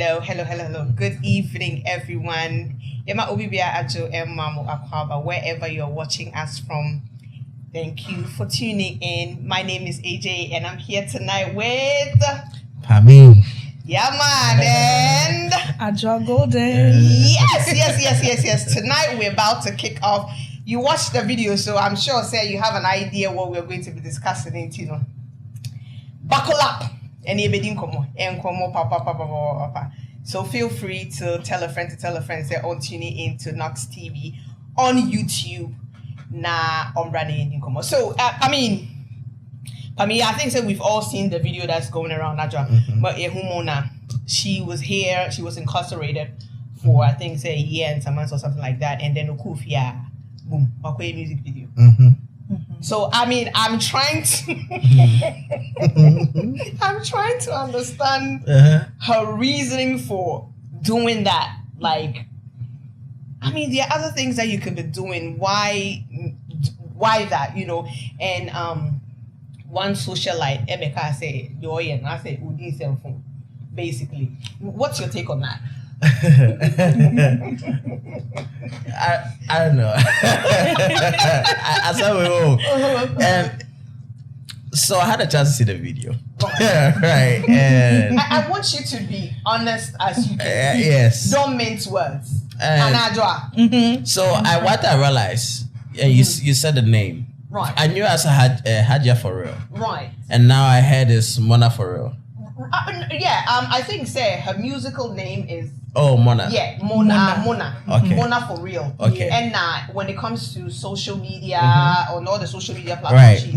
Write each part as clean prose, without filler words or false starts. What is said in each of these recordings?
Hello. Good evening, everyone. Wherever you're watching us from, thank you for tuning in. My name is AJ, and I'm here tonight with Pami. Yeah, man, and Adra Golden. Yes. Tonight we're about to kick off. You watched the video, so I'm sure, you have an idea what we're going to be discussing. Buckle up. So feel free to tell a friend say on tuning in to Nox TV on YouTube. So I think we've all seen the video that's going around, but she was here, she was incarcerated for I think a year and some months or something like that, and then boom, music video. So I'm trying to understand her reasoning for doing that. Like, there are other things that you could be doing. Why that? And one socialite, Emeka say, and I say, Udi cell phone. Basically, what's your take on that? I don't know. I saw we all. And so I had a chance to see the video. Right. And I want you to be honest as you can be. Yes. Don't mince words. So what I realized, you said the name. Right. I knew as I had Hadja for real. Right. And now I heard it's Mona for real. I think her musical name is Mona. Yeah, Mona. Okay. Mona for real. Okay. And when it comes to social media on all the social media platforms, right. she's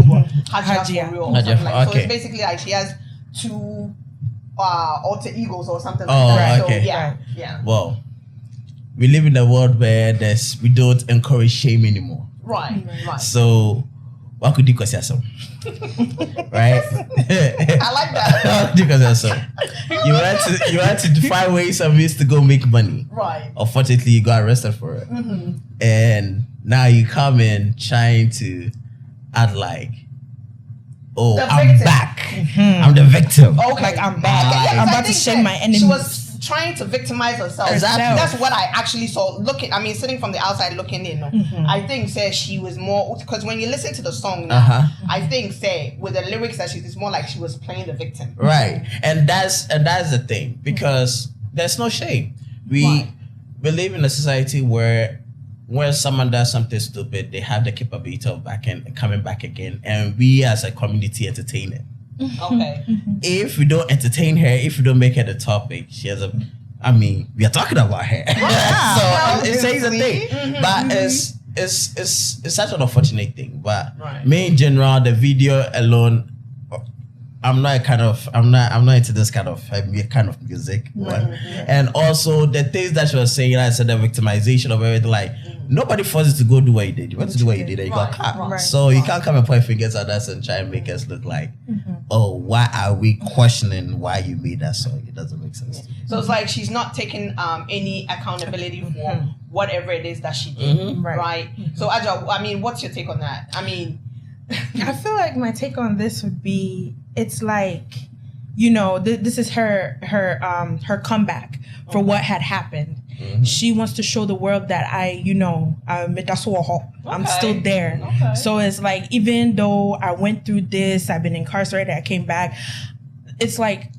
Hadja for real. Or something like. So it's basically like she has two alter egos or something like that. Okay. So yeah. Well, we live in a world where we don't encourage shame anymore. Right. So what could you cause yourself? Right? I like that. You want to find ways and means to go make money. Right. Unfortunately, you got arrested for it. And now you come in trying to act like, I'm back. I'm the victim. Okay. Like I'm back. I'm about to shame my enemies. She was trying to victimize herself. Exactly. That's what I actually saw. Sitting from the outside looking in, I think she was more, because when you listen to the song now, I think with the lyrics that it's more like she was playing the victim. Right. And that's the thing, because there's no shame. We live in a society where when someone does something stupid, they have the capability of coming back again, and we as a community entertain it. Okay. If we don't entertain her, if we don't make her the topic, we are talking about her. So it says a thing. But it's such an unfortunate thing. But me in general, the video alone, I'm not into this kind of music. And also the things that she was saying, I said the victimization of everything, like nobody forces you to go do what you did. You went to do what you did and you got caught. So you can't come and point fingers at us and try and make us look like, why are we questioning why you made that song? It doesn't make sense. So it's like she's not taking any accountability for whatever it is that she did. Right. So Adja, what's your take on that? I feel like my take on this would be, it's like, this is her comeback for what had happened. She wants to show the world that I'm still there. Okay. So it's like, even though I went through this, I've been incarcerated, I came back, it's like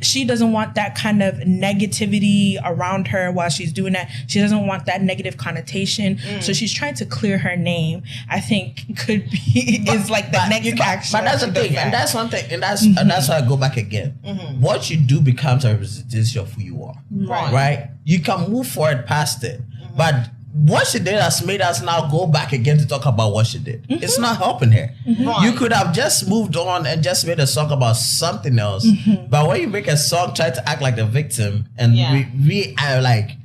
she doesn't want that kind of negativity around her while she's doing that. She doesn't want that negative connotation. So she's trying to clear her name. I think is like the next action. But that's the thing, and that's one thing, and that's why I go back again. What you do becomes a representation of who you are. Right? You can move forward past it, but what she did has made us now go back again to talk about what she did. It's not helping her. You could have just moved on and just made a song about something else. But when you make a song, try to act like the victim, and we are like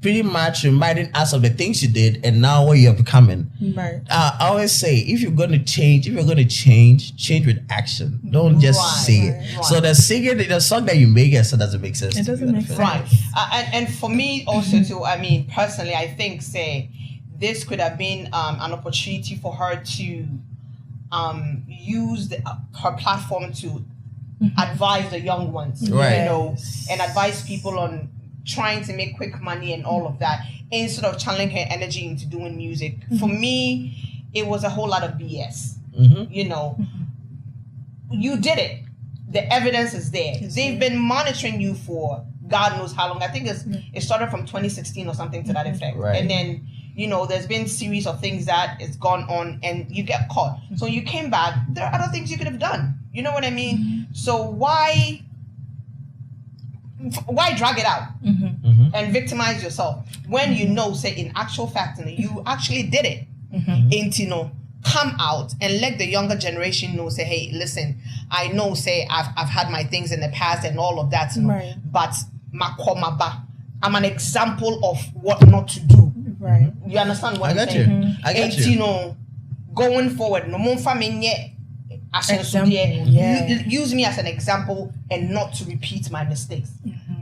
pretty much reminding us of the things you did and now what you're becoming. Right. I always say, if you're going to change with action. Don't just say it. Right. So the song that you make, so doesn't make sense. It doesn't make sense. Right. And for me also too, personally, I think this could have been an opportunity for her to use her platform to advise the young ones, Right. you know, and advise people on trying to make quick money and all of that, instead of channeling her energy into doing music. For me, it was a whole lot of BS. You know, you did it. The evidence is there. They've been monitoring you for God knows how long. I think it started from 2016 or something to that effect. Right. And then, you know, there's been series of things that it's gone on and you get caught. So you came back. There are other things you could have done. You know what I mean? So why drag it out and victimize yourself when you know, say, in actual fact, you actually did it? And, you know, come out and let the younger generation know, say, hey, listen, I know, say, I've had my things in the past and all of that, you know, but I'm an example of what not to do. Right. You understand what I I'm got saying? you. I got And, you. you know, going forward, no more family. Example, yeah. Use me as an example and not to repeat my mistakes.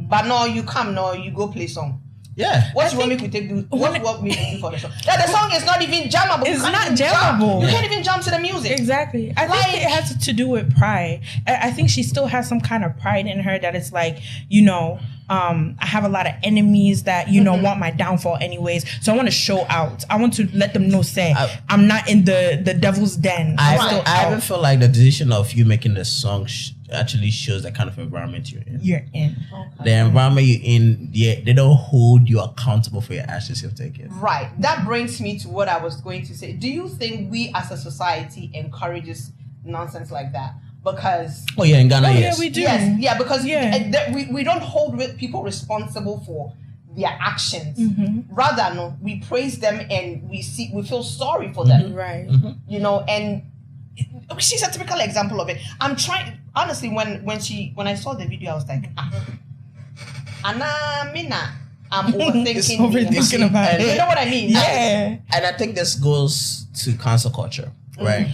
But no, you come, no, you go play song. Yeah. What you want me to do? What you want me to do for the song? That the song is not even jammable. It's You can't not even jump. jammable. You can't even jump to the music. Exactly. I think it has to do with pride. I think she still has some kind of pride in her that it's like, you know, I have a lot of enemies that, you know, want my downfall anyways. So I want to show out. I want to let them know, say, I'm not in the devil's den. I even feel like the decision of you making the song actually shows the kind of environment you're in. Okay. The environment you're in, they don't hold you accountable for your actions you've taken. Right. That brings me to what I was going to say. Do you think we as a society encourages nonsense like that? Because In Ghana, yes. Yeah, we do. Yes, yeah, because we don't hold people responsible for their actions. Rather, no, we praise them and we feel sorry for them. Right. You know, and she's a typical example of it. I'm trying, honestly, when I saw the video, I was like, Anna Mina, I'm Overthinking about it. You know what I mean? Yeah. And I think this goes to cancel culture, right?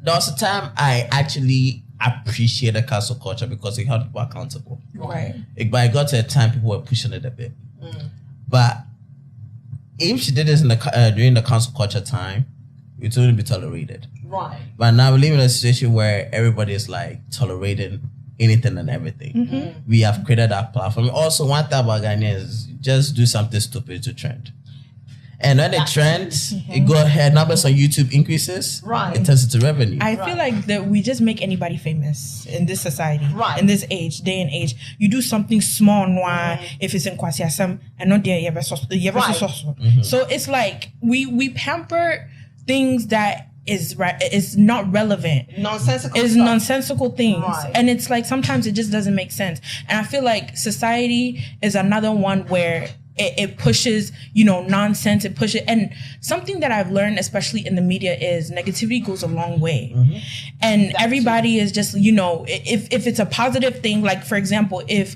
There was a time I actually appreciated cancel culture because it held people accountable. Right. But I got to a time people were pushing it a bit. But if she did this during the cancel culture time, it wouldn't be tolerated. Right. But now we live in a situation where everybody is like tolerating anything and everything. We have created that platform. Also, one thing about Ghanaians is just do something stupid to trend. And when it trends, it go ahead, numbers on YouTube increases, it turns into revenue. I feel like that we just make anybody famous in this society, in this day and age. You do something small, if it's in Kwasiasam, and not there, So it's like we pamper things that is not relevant. Nonsensical things. And it's like sometimes it just doesn't make sense. And I feel like society is another one where it pushes, you know, nonsense. It pushes, and something that I've learned, especially in the media, is negativity goes a long way. And everybody is just, you know, if it's a positive thing, like for example, if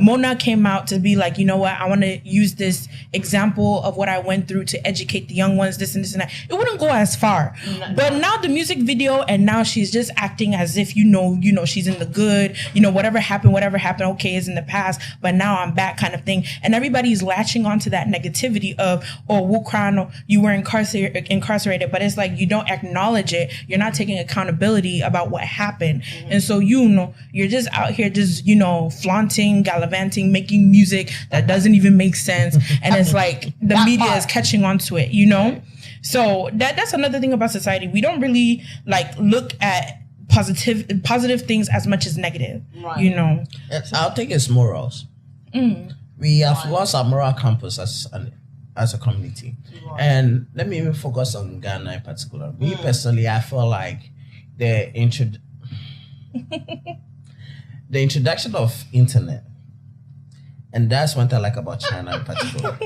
Mona came out to be like, you know what, I want to use this example of what I went through to educate the young ones, this and this and that. It wouldn't go as far. But now the music video, and now she's just acting as if, you know, she's in the good, you know, whatever happened, okay, is in the past, but now I'm back kind of thing. And everybody's latching onto that negativity of, Wukrano, you were incarcerated, but it's like you don't acknowledge it. You're not taking accountability about what happened. And so, you know, you're just out here just, you know, flaunting, gallivanting, making music that doesn't even make sense. And it's like the media is catching on to it, you know? So that's another thing about society. We don't really like look at positive things as much as negative, you know? I'll take it's morals. We have lost our moral compass as a community. And let me even focus on Ghana in particular. Me personally, I feel like the introduction of internet, and that's one thing I like about China in particular.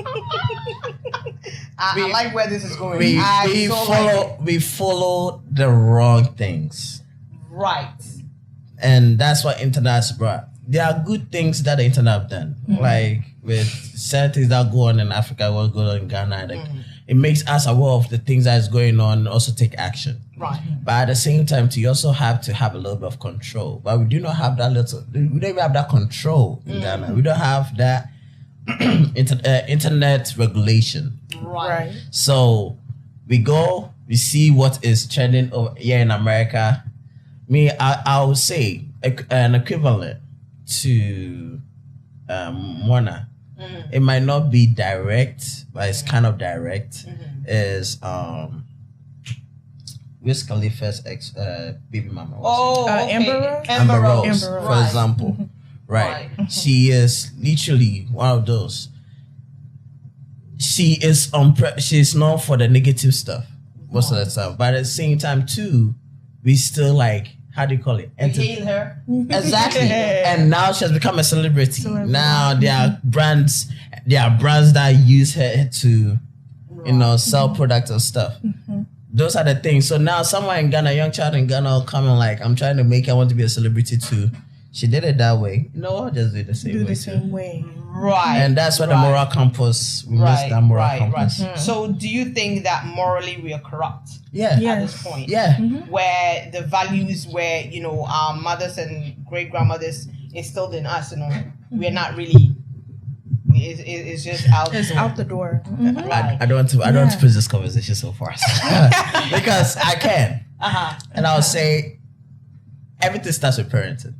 I like where this is going. We follow the wrong things. Right. And that's what internet has brought. There are good things that the internet have done. Like with certain things that go on in Africa, what goes on in Ghana. Like it makes us aware of the things that is going on and also take action. Right. But at the same time, you also have to have a little bit of control. But we do not have that we don't even have that control in Ghana. We don't have that internet regulation. Right. So we see what is trending over here in America. Me, I would say an equivalent to Mona. It might not be direct, but it's kind of direct. Is Wiz Khalifa's ex baby mama. Amber Rose, for example. Right. She is literally one of those. She is she's known for the negative stuff most of the time, but at the same time too, we still like, how do you call it? Hail her. Exactly. And now she has become a celebrity. Now there are brands that use her to, sell products and stuff. Those are the things. So now someone in Ghana, a young child in Ghana will come and like, I'm trying to make, I want to be a celebrity too. She did it that way. You know what? Just do the same way. Right. And that's where the moral compass, we miss that moral compass. So do you think that morally we are corrupt? Yeah. At this point? Yeah. Where the values where, our mothers and great grandmothers instilled in us, we're not really, it's just out the door. Out the door. I don't want to push this conversation so far. Because I can. And I'll say everything starts with parenting.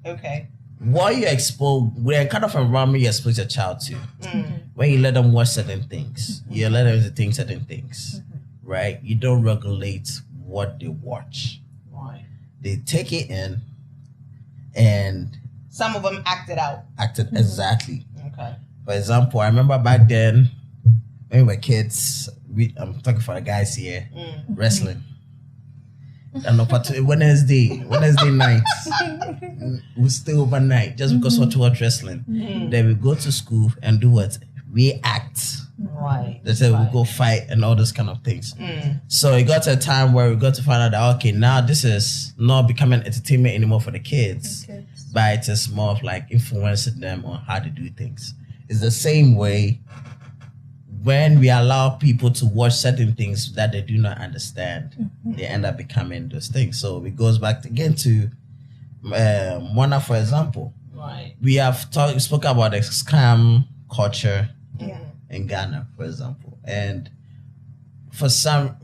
Okay. What you expose, we're kind of environment you expose your child to. When you let them watch certain things, you let them think certain things, right? You don't regulate what they watch. Right. They take it in, and some of them acted exactly. Okay. For example, I remember back then when we were kids. I'm talking for the guys here, wrestling. And Wednesday nights, we stay overnight just because we want to watch wrestling. Then we go to school and do what? We act. Right. They say we go fight and all those kind of things. So it got to a time where we got to find out that, okay, now this is not becoming entertainment anymore for the kids, but it is more of like influencing them on how to do things. It's the same way when we allow people to watch certain things that they do not understand, they end up becoming those things. So it goes back again to Mona, for example. Right. We have spoken about the scam culture in Ghana, for example. And for some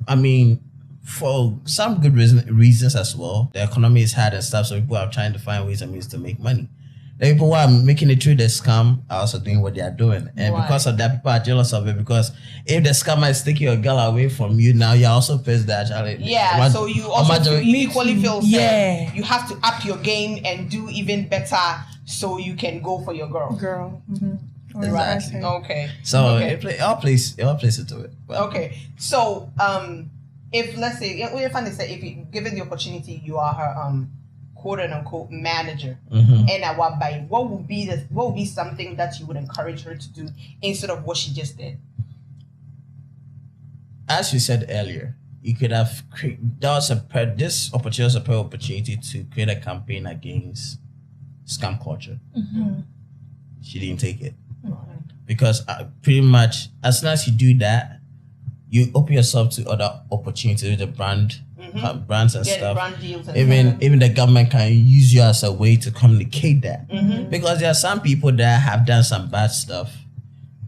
good reasons as well, the economy is hard and stuff, so people are trying to find ways and means to make money. The people who are making it through the scam are also doing what they are doing. And because of that, people are jealous of it, because if the scammer is taking your girl away from you, now you're also pissed that actually. Yeah, so you also equally feel sad. You have to up your game and do even better so you can go for your girl. Exactly. Okay. So it all plays into it. But. Okay. So if let's say if given the opportunity, you are her quote unquote manager, and at what would be something that you would encourage her to do instead of what she just did? As you said earlier, you could have this opportunity was a opportunity to create a campaign against scam culture. She didn't take it because pretty much as soon as you do that, you open yourself to other opportunities with the brands and stuff. Brand deals and even the government can use you as a way to communicate that. Because there are some people that have done some bad stuff,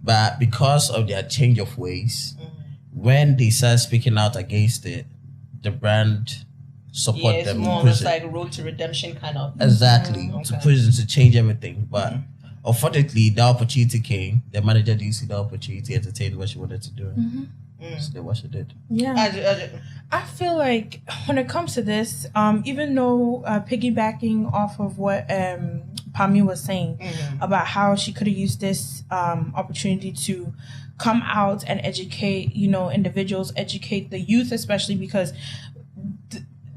but because of their change of ways, when they start speaking out against it, the brand support them. It's more or less like road to redemption kind of. Exactly. To push them to change everything. But unfortunately, the opportunity came. The manager didn't see the opportunity, entertained what she wanted to do. So they what she did. Yeah. I feel like when it comes to this, even though piggybacking off of what Pami was saying about how she could have used this opportunity to come out and educate, individuals, educate the youth, especially because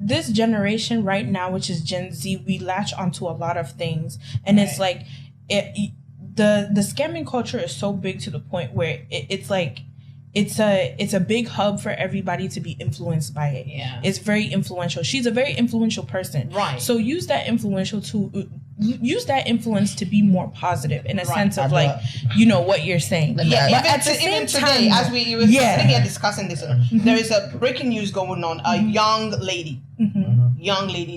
this generation right now, which is Gen Z, we latch onto a lot of things, and it's like the scamming culture is so big to the point where it's like. It's a big hub for everybody to be influenced by it. Yeah. It's very influential. She's a very influential person. Right. So use that influence to be more positive in a sense of what you're saying. Yeah, but even today, as we were sitting here discussing this, there is a breaking news going on. A young lady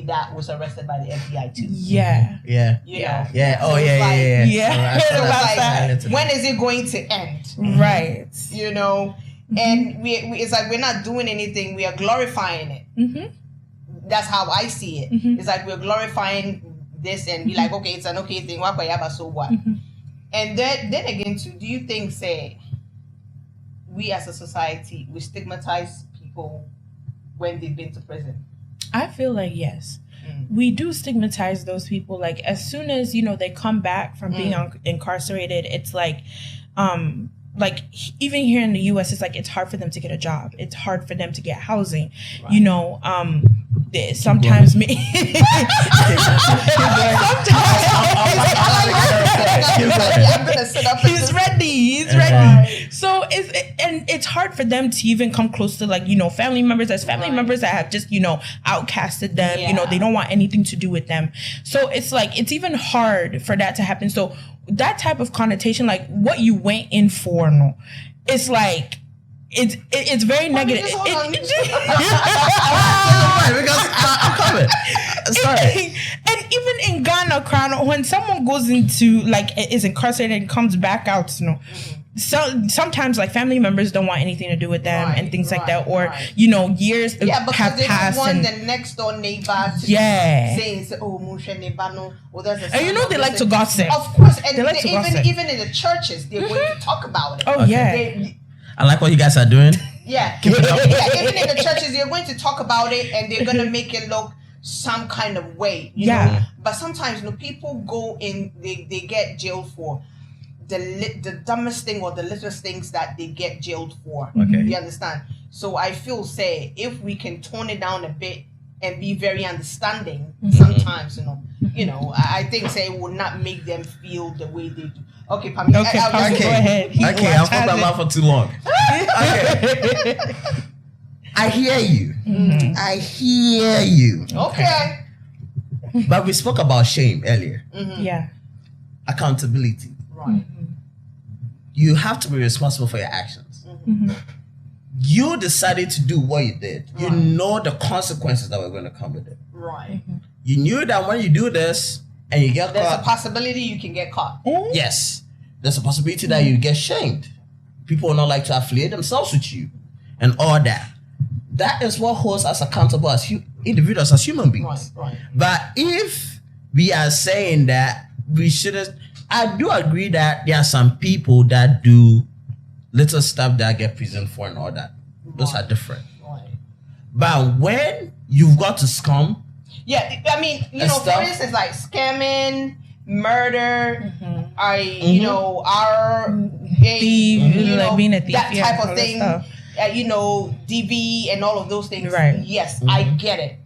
that was arrested by the FBI too. Yeah. Yeah. Yeah. Oh, yeah. It was like, when is it going to end? Right. And we it's like we're not doing anything. We are glorifying it. that's how I see it. It's like we're glorifying this and be like, okay, it's an okay thing. So what? And then again, too, do you think, say, we as a society, we stigmatize people when they've been to prison? I feel like yes. We do stigmatize those people. Like as soon as, they come back from being incarcerated, it's like even here in the US, it's like it's hard for them to get a job. It's hard for them to get housing. Right. Sometimes me. He's ready. So it's hard for them to even come close to family members. As family members that have just outcasted them. They don't want anything to do with them. So it's like it's even hard for that to happen. So that type of connotation, like what you went in for, it's like. It's very negative. Because I'm coming. Sorry. And even in Ghana, Crown, when someone goes into is incarcerated and comes back out, so sometimes family members don't want anything to do with them and things like that, or years have passed and the next door neighbor saying, oh, and they like to gossip. Of course, and they like to gossip. Even in the churches, they're going to talk about it. Oh yeah. I like what you guys are doing. Yeah. Even in the churches, they're going to talk about it and they're going to make it look some kind of way. You know? But sometimes, people go in, they get jailed for the dumbest thing or the littlest things that they get jailed for. Okay. You understand? So I feel, if we can tone it down a bit and be very understanding, sometimes, I think, it will not make them feel the way they do. Okay, Pammy. Okay, go ahead. Okay, I've put that mouth for too long. Okay. I hear you. I hear you. Okay. But we spoke about shame earlier. Yeah. Accountability. Right. You have to be responsible for your actions. You decided to do what you did. You know the consequences that were going to come with it. Right. You knew that when you do this and you get caught. There's a possibility you can get caught. Yes. There's a possibility that you get shamed. People will not like to affiliate themselves with you and all that. That is what holds us accountable as individuals, as human beings. Right. But if we are saying that we shouldn't, I do agree that there are some people that do little stuff that get prison for and all that. Those are different. Right. But when you've got to scum, I mean, for instance, like scamming, murder, our being a thief, that type of thing, DV and all of those things. Right. Yes, I get it.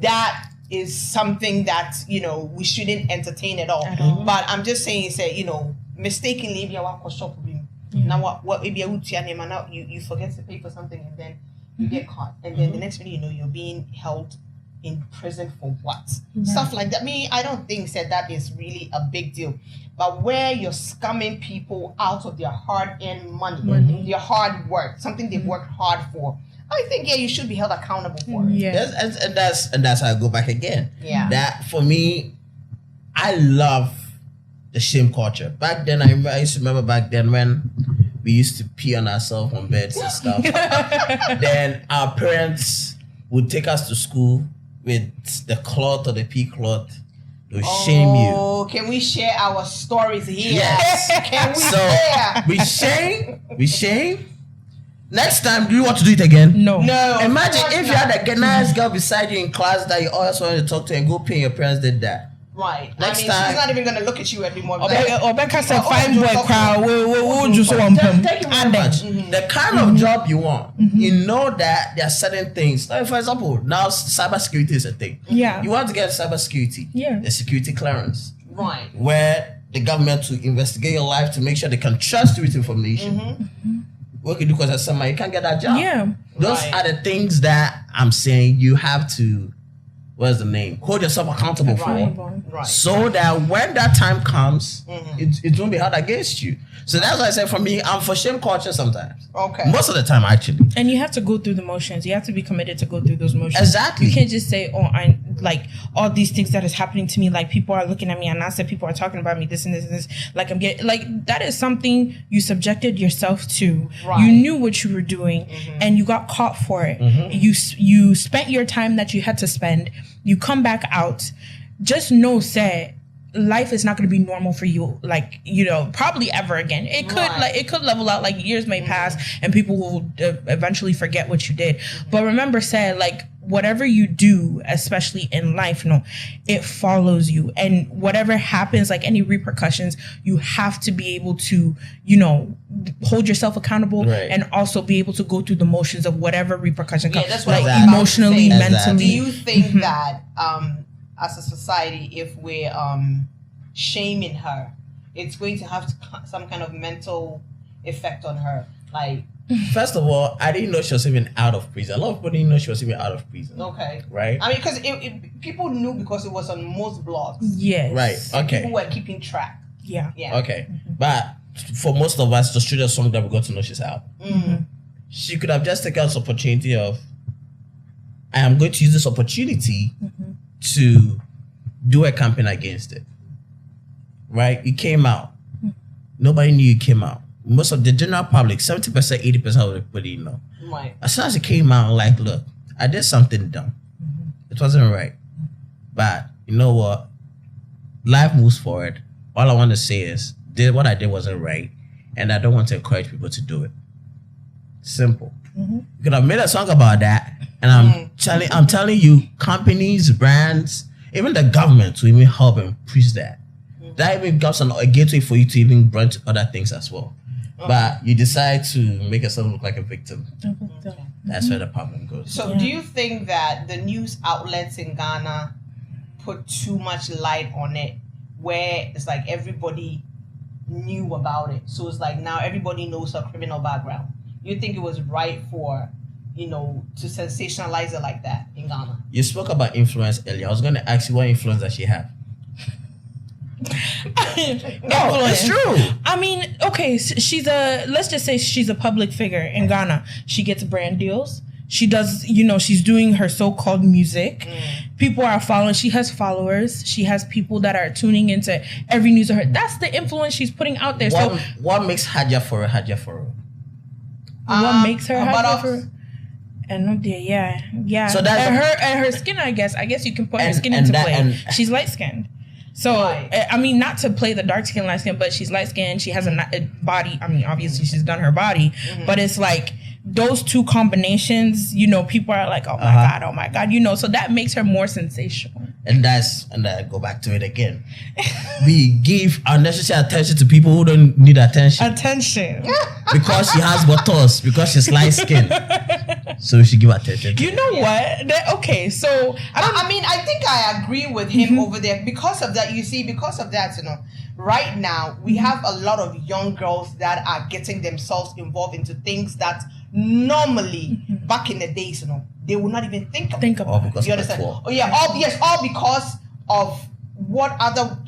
That is something that we shouldn't entertain at all. But I'm just saying, mistakenly, if you walk a shop, now what if you forget to pay for something and then you get caught, and then the next minute you're being held in prison for what? Stuff like that. I don't think that is really a big deal. But where you're scumming people out of their hard-earned money, their hard work, something they've worked hard for, I think you should be held accountable for it. Yes, and that's how I go back again. Yeah. That for me, I love the shame culture. Back then, I used to remember back then when we used to pee on ourselves on beds and stuff. Then our parents would take us to school with the cloth or the pee cloth to shame you. Oh, can we share our stories here? Yes. Can we share? We shame. Next time, do you want to do it again? No. Imagine if you had a nice girl beside you in class that you always wanted to talk to and go pay your parents did that. Right. Next she's time, not even going to look at you anymore. Obeka said, fine boy crowd, we'll just want thank you very much. The kind of job you want, you know that there are certain things. Like for example, now cybersecurity is a thing. Yeah. You want to get cybersecurity. Yeah. The security clearance. Right. Where the government to investigate your life to make sure they can trust you with information. What can you do because as somebody you can't get that job. Yeah. Those are the things that I'm saying you have to, what's the name? Hold yourself accountable for. Right. So that when that time comes, it won't be held against you. So that's why I say for me, I'm for shame culture sometimes. Okay. Most of the time, actually. And you have to go through the motions. You have to be committed to go through those motions. Exactly. You can't just say, like all these things that is happening to me, like people are looking at me and I said people are talking about me, this and this and this, like I'm getting, like that is something you subjected yourself to. Right. You knew what you were doing and you got caught for it. You spent your time that you had to spend, you come back out. Just know, say, life is not going to be normal for you, like, you know, probably ever again. It could it could level out, like years may pass and people will eventually forget what you did. But remember, say, like, whatever you do, especially in life, no, it follows you. And whatever happens, like any repercussions, you have to be able to, you know, hold yourself accountable and also be able to go through the motions of whatever repercussion comes, that's what like emotionally, mentally. Do you think that as a society, if we're shaming her, it's going to have some kind of mental effect on her? Like, first of all, I didn't know she was even out of prison. A lot of people didn't know she was even out of prison. Okay. Right? I mean, because people knew because it was on most blogs. Yes. Right. Okay. People were keeping track. Yeah. Okay. But for most of us, just through the song that we got to know she's out. She could have just taken this opportunity of, I am going to use this opportunity to do a campaign against it. Right? You came out. Nobody knew you came out. Most of the general public, 70%, 80% of the people didn't know. Right. As soon as it came out, like, look, I did something dumb. It wasn't right. But you know what? Life moves forward. All I want to say is, what I did wasn't right, and I don't want to encourage people to do it. Simple. You could have made a song about that, and I'm telling you, companies, brands, even the government will even help and preach that. That even becomes a gateway for you to even branch other things as well. But you decide to make yourself look like a victim. That's where the problem goes. So do you think that the news outlets in Ghana put too much light on it, where it's like everybody knew about it? So it's like now everybody knows her criminal background. You think it was right for, you know, to sensationalize it like that in Ghana? You spoke about influence earlier. I was going to ask you what influence does she have? No, it's true. I mean, okay, let's just say she's a public figure in Ghana. She gets brand deals. She does, you know, she's doing her so-called music. People are following. She has followers. She has people that are tuning into every news of her. That's the influence she's putting out there. What makes Hadja for her Hadja for her? What makes her Hadja for her? And no dear, yeah. So that's her skin. I guess you can put her skin into play. She's light skinned. So, I mean, not to play the dark skin, light skin, but she's light skinned. She has a body. I mean, obviously she's done her body, but it's like those two combinations, you know, people are like, oh my God, you know, so that makes her more sensational. And I go back to it again. We give unnecessary attention to people who don't need attention. Because she has buttons, because she's light skinned. So we should give attention. You know what? Okay, so I think I agree with him over there because of that. You see, because of that, you know, right now we have a lot of young girls that are getting themselves involved into things that normally back in the days, you know, they would not even think about. You understand? All because of what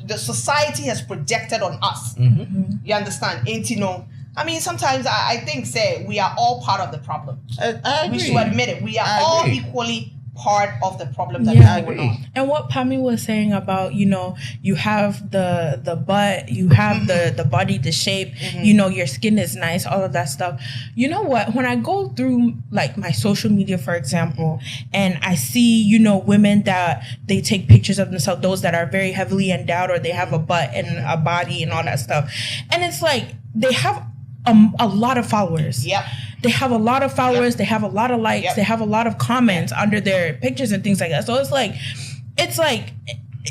the society has projected on us. You understand? And, you know, I mean, sometimes I think, we are all part of the problem. I agree. We should admit it. We are all equally part of the problem that is going on. And what Pami was saying about, you know, you have the butt, you have the body, the shape, you know, your skin is nice, all of that stuff. You know what? When I go through like my social media, for example, and I see, you know, women that they take pictures of themselves, those that are very heavily endowed or they have a butt and a body and all that stuff. And it's like they have a lot of followers. They have a lot of followers. They have a lot of likes. They have a lot of comments under their pictures and things like that. So it's like,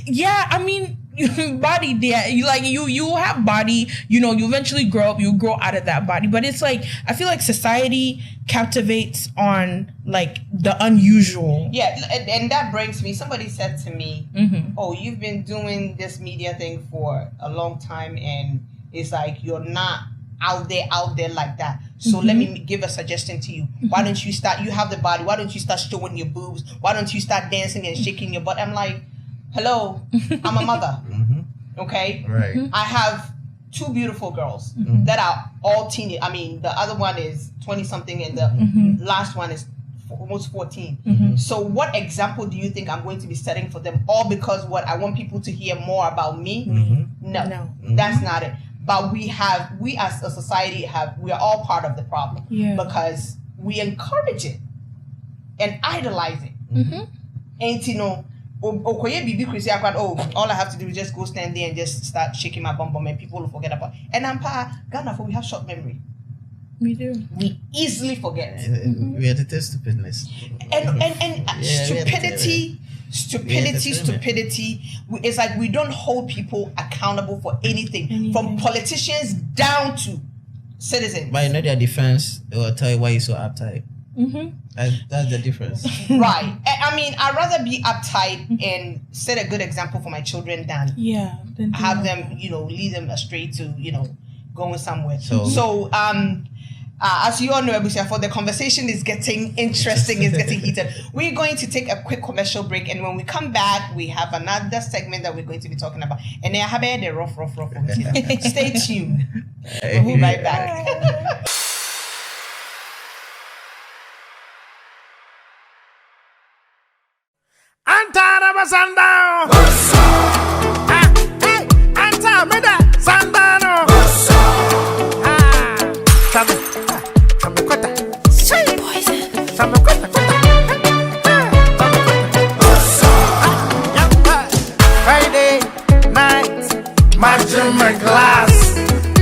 yeah, I mean, body, you have body, you know, you eventually grow up, you grow out of that body. But it's like, I feel like society captivates on like the unusual. Yeah, and that brings me, somebody said to me, oh, you've been doing this media thing for a long time and it's like, you're not out there like that. So let me give a suggestion to you. Why don't you start, you have the body, why don't you start showing your boobs? Why don't you start dancing and shaking your butt? I'm like, hello, I'm a mother. Okay? Right. I have two beautiful girls that are all teenage. I mean, the other one is 20 something and the last one is almost 14. So what example do you think I'm going to be setting for them? All because what I want people to hear more about me? No, that's not it. But we as a society we are all part of the problem because we encourage it and idolize it. And you know, all I have to do is just go stand there and just start shaking my bum and people will forget about it. And Ghana, we have short memory. We do. We easily forget. We are the stupidness. And stupidity. It's like we don't hold people accountable for anything. From politicians down to citizens. But you know their defense, they will tell you why you're so uptight. That's the difference. Right. I mean, I'd rather be uptight and set a good example for my children than have them, lead them astray to, going somewhere. So as you all know, for the conversation is getting interesting, it's getting heated. We're going to take a quick commercial break, and when we come back, we have another segment that we're going to be talking about. And I have the rough. Stay tuned. We'll be right back. Friday night, my gym and class.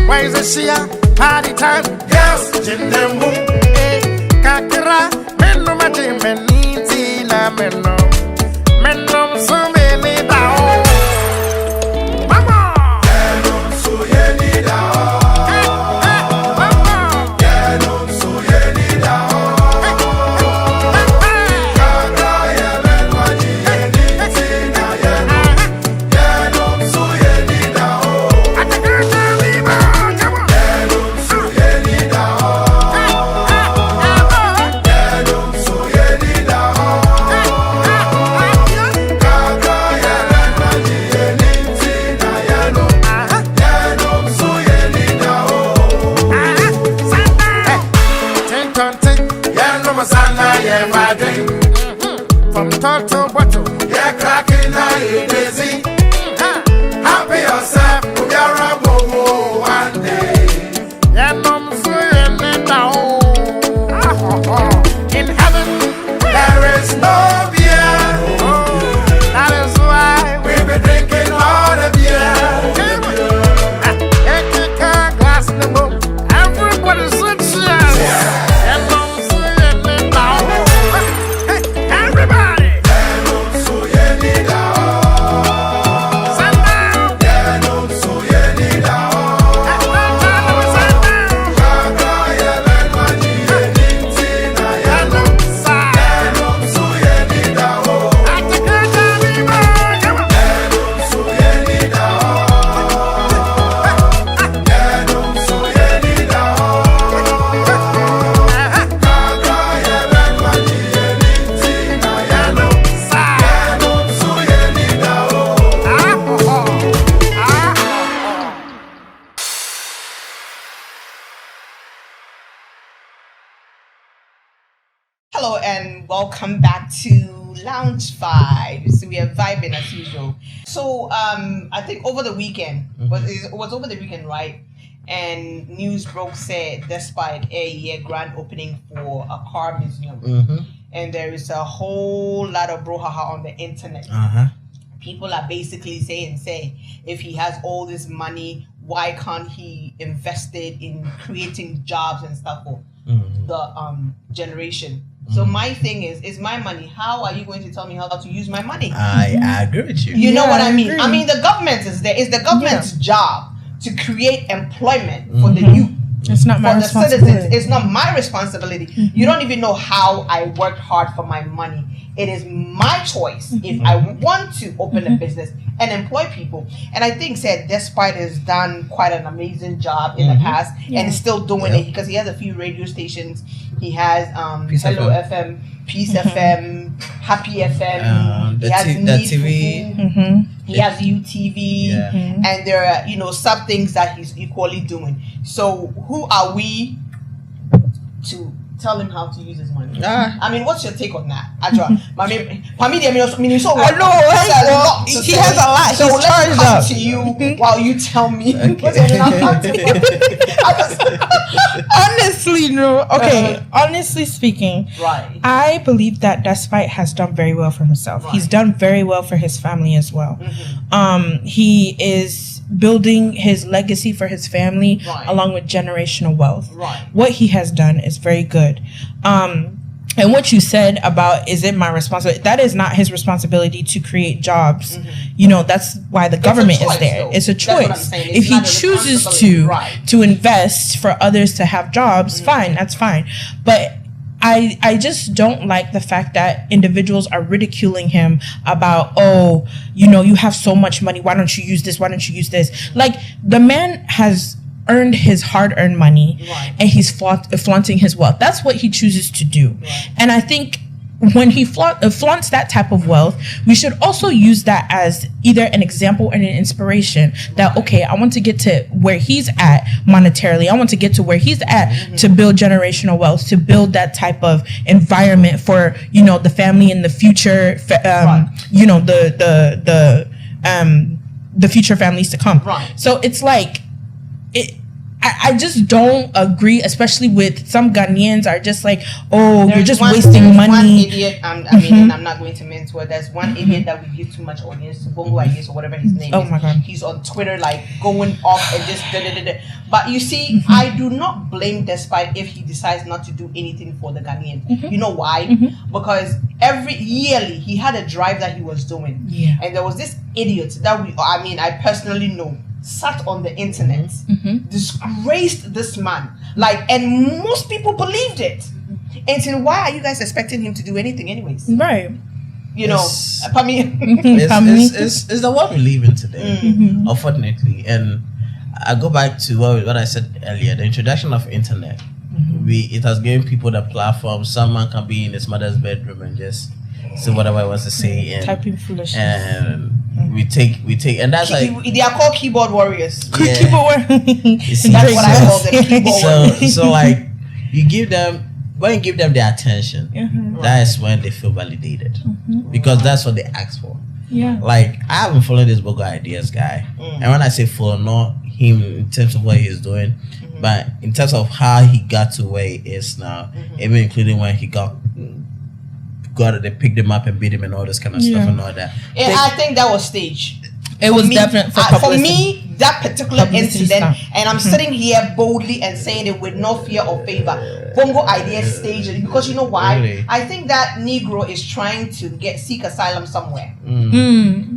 Why is it she party time? Girls, in the mood. Kakira, men no my gym and needs na men no so many down. Mama, so many down. From top to bottom, yeah, cracking I busy. Happy yourself, we are a one day. Yeah, no, in heaven, there is no beer. That is why we be drinking all the beer. Glass in the book, everybody sits here. Hello and welcome back to Lounge Vibz. We are vibing as usual. So I think over the weekend, it was over the weekend, right? And news broke said despite a grand opening for a car museum, and there is a whole lot of brouhaha on the internet. People are basically saying, if he has all this money, why can't he invest it in creating jobs and stuff for the generation? So my thing is, it's my money. How are you going to tell me how to use my money? I agree with you. You know what I mean? I mean, the government is there. It's the government's job to create employment for the youth. It's not my responsibility. For the citizens. It's not my responsibility. You don't even know how I worked hard for my money. It is my choice if I want to open a business and employ people. And I think Despite has done quite an amazing job in the past and is still doing it because he has a few radio stations. He has Hello FM, Peace FM, Happy FM. He has TV. He has UTV, and there are sub things that he's equally doing. So who are we to tell him how to use his money. Ah. I mean, what's your take on that? Actually, I know, he has a lot. So He's let's charged come up. to you while you tell me. Honestly, no. Okay, honestly speaking, Right. I believe that Despite has done very well for himself. Right. He's done very well for his family as well. Mm-hmm. He is building his legacy for his family Right. along with generational wealth. Right. What he has done is very good. And what you said about, is it my responsibility? That is not his responsibility to create jobs. You know, that's why the government is there. Though. It's a That's what I'm choice. saying. If It's he not a chooses responsibility. to invest for others to have jobs, fine, that's fine. But I just don't like the fact that individuals are ridiculing him about, oh, you know, you have so much money. Why don't you use this? Why don't you use this? Like, the man has earned his hard-earned money, Right. and he's flaunting his wealth. That's what he chooses to do. Right. And I think when he flaunts that type of wealth, we should also use that as either an example and an inspiration that, okay, I want to get to where he's at monetarily. I want to get to where he's at to build generational wealth, to build that type of environment for, you know, the family in the future, you know, the future families to come. Right. So it's like, I just don't agree, especially with some Ghanaians are just like, oh, you're just wasting money. One idiot, I mean, and I'm not going to mince words. There's one idiot that we give too much audience to, Bongo, I guess, or whatever his name is. Oh my God. He's on Twitter, like, going off and just da-da-da-da. But you see, I do not blame Despite if he decides not to do anything for the Ghanaians. You know why? Because every yearly, he had a drive that he was doing. Yeah. And there was this idiot that I personally know, sat on the internet, disgraced this man, like, and most people believed it. And so why are you guys expecting him to do anything anyways? Right. You know, I mean, it's the world we live in today, unfortunately. And I go back to what I said earlier, the introduction of internet. It has given people the platform. Someone can be in his mother's bedroom and just say whatever he wants to say, and Typing foolishness. and we take, and that's like, they are called keyboard warriors. yeah. Keyboard. See, That's what I call them, keyboard warriors. so like, you give them, when you give them their attention, that is when they feel validated, because that's what they ask for. Yeah. Like, I haven't followed this Bogo Ideas guy, and when I say follow, not him in terms of what he's doing, but in terms of how he got to where he is now, even including when he got they picked him up and beat him and all this kind of stuff and all that. And I think that was staged. It was definitely for For publicity. me, that particular Publicity incident, stunt. and I'm sitting here boldly and saying it with no fear or favor. Bongo Ideas staged it because you know why? Really? I think that Negro is trying to seek asylum somewhere.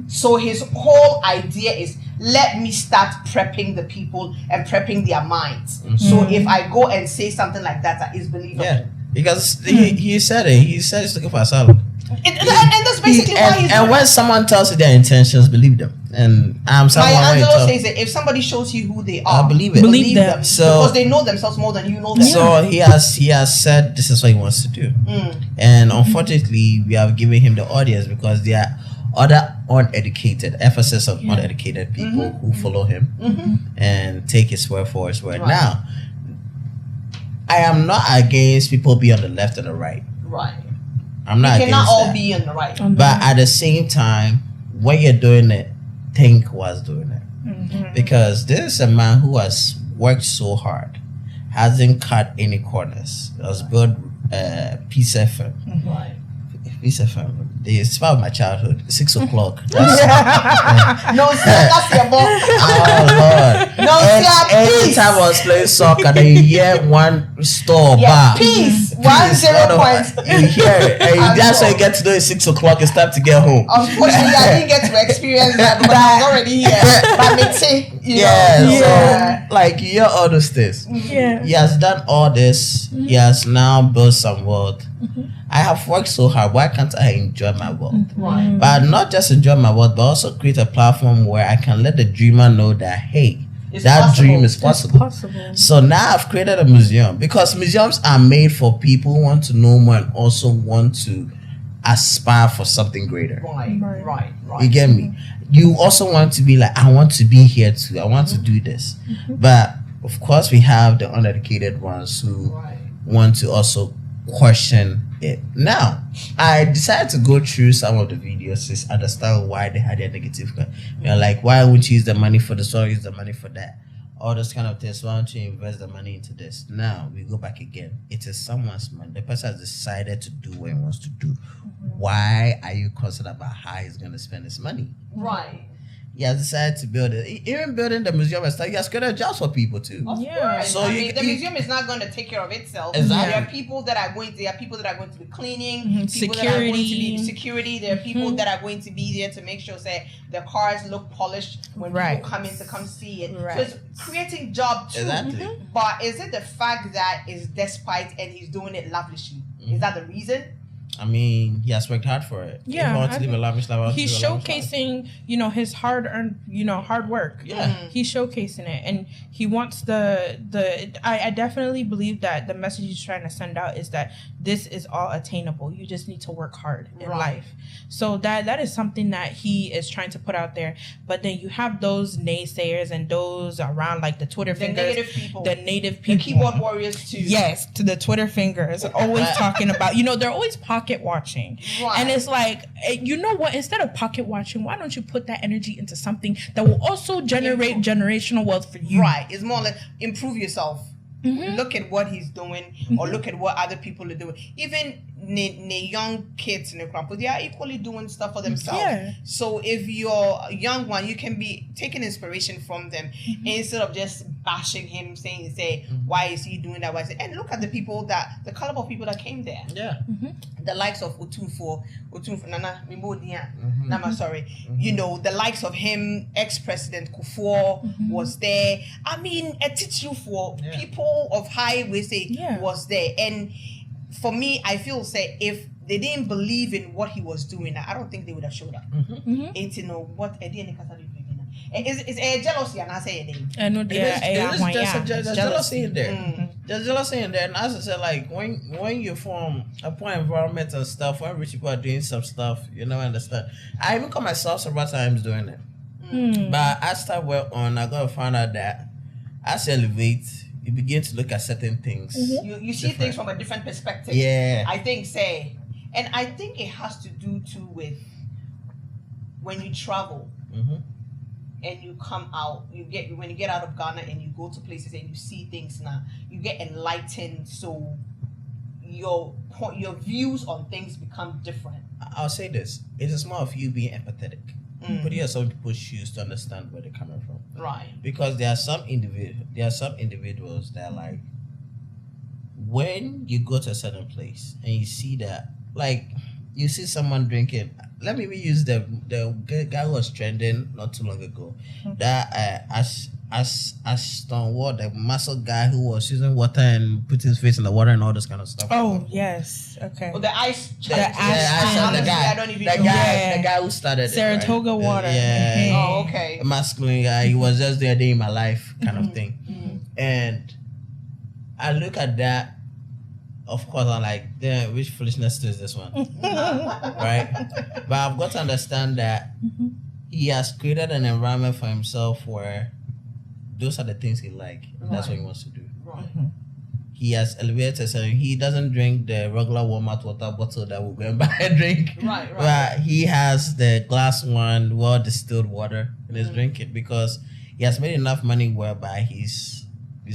So his whole idea is, let me start prepping the people and prepping their minds. So if I go and say something like that is believable. Yeah, because he said it. He said he's looking for asylum. And that's basically why he's and when someone tells you their intentions, believe them. And someone Maya Angelou says that if somebody shows you who they are, believe it. Believe them. them. So- because they know themselves more than you know them. So he has said this is what he wants to do, and unfortunately, we have given him the audience because there are other uneducated, emphasis on uneducated people who follow him and take his word for his word. Right. Now, I am not against people being on the left and the right. Right. I'm not They against cannot all that. be on the right. But at the same time, when you're doing it, think who's doing it. Because this is a man who has worked so hard, hasn't cut any corners, has built Peace FM. Right. Peace FM. They inspired my childhood. 6 o'clock. No, sir, that's your boy. Oh Lord. No, sir, Every peace. time I was playing soccer, then you hear one store Yeah, bar. peace. Peace. 1-0 points. You hear it. And that's when you get to know it's 6 o'clock. It's time to get home. Unfortunately, I didn't get to experience that because I was already here. But me too, you Yeah, so like you hear all those things. Yeah. He has done all this. He has now built some wealth. I have worked so hard. Why can't I enjoy my wealth? Right. But not just enjoy my wealth, but also create a platform where I can let the dreamer know that, hey, It's that possible. dream is possible. Possible. So now I've created a museum because museums are made for people who want to know more and also want to aspire for something greater. Right. You get me? You also want to be like, I want to be here too. I want to do this. But of course, we have the uneducated ones who want to also question it. Now, I decided to go through some of the videos to understand why they had their negative. Like, why wouldn't you use the money for this or use the money for that? All those kind of things. Why don't you invest the money into this? Now, we go back again. It is someone's money. The person has decided to do what he wants to do. Why are you concerned about how he's going to spend his money? Right. He has decided to build it. Even building the museum and stuff, he has created jobs for people too. Yeah. So the museum is not going to take care of itself. Exactly. There are people that are going to be cleaning, people that are going to be security. There are people that are going to be there to make sure say the cars look polished when people come in to come see it. Right. So it's creating job too. Exactly. But is it the fact that is despite and he's doing it lavishly? Is that the reason? I mean, he has worked hard for it. Yeah, He's showcasing, his hard-earned, hard work. Yeah, he's showcasing it, and he wants I definitely believe that the message he's trying to send out is that this is all attainable. You just need to work hard in life. So that is something that he is trying to put out there. But then you have those naysayers and those around like the Twitter fingers, the native people, the keyboard warriors too. Yes, to the Twitter fingers, always talking about, they're always pocket watching. Right. And it's like, you know what? Instead of pocket watching, why don't you put that energy into something that will also generate generational wealth for you? Right. It's more like improve yourself. Look at what he's doing, or look at what other people are doing. Even young kids in the crowd, but they are equally doing stuff for themselves. Yeah. So if you're a young one, you can be taking inspiration from them instead of just bashing him, say, why is he doing that? Why is it? And look at the caliber of people that came there. Yeah. The likes of Otunfo, Nana Mimodia, Nama, sorry. The likes of him, ex-president Kufuor was there. I mean, a teacher for people of high was there. And for me, I feel if they didn't believe in what he was doing, I don't think they would have showed up. It's what it's a jealousy, and I say it. There's jealousy in there. There's jealousy in there, and as I said, like when you form a poor environment and stuff, when rich people are doing some stuff, understand. I even caught myself several times doing it, but as time went on, I got to find out that as you elevate, you begin to look at certain things. You see things from a different perspective. Yeah. I think and I think it has to do too with when you travel and you come out, when you get out of Ghana and you go to places and you see things now, you get enlightened, so your views on things become different. I'll say this. It is more of you being empathetic. Put yourself in people's shoes to understand where they're coming from. Right. Because there are some individuals that like when you go to a certain place and you see that, like you see someone drinking. Let me use the guy who was trending not too long ago. That Ashton Ward, the muscle guy who was using water and put his face in the water and all this kind of stuff. Oh yes, okay. Well, the ice. The guy. I don't even know. The guy who started Saratoga water. Yeah. Oh, okay. A masculine guy. He was just there a day in my life kind of thing. And I look at that. Of course, I'm like, damn, which foolishness is this one? Right? But I've got to understand that he has created an environment for himself where those are the things he likes. That's what he wants to do. Right. He has elevated, so he doesn't drink the regular Walmart water bottle that we go and buy a drink. Right. But he has the glass one, well distilled water, and he's drinking because he has made enough money whereby he's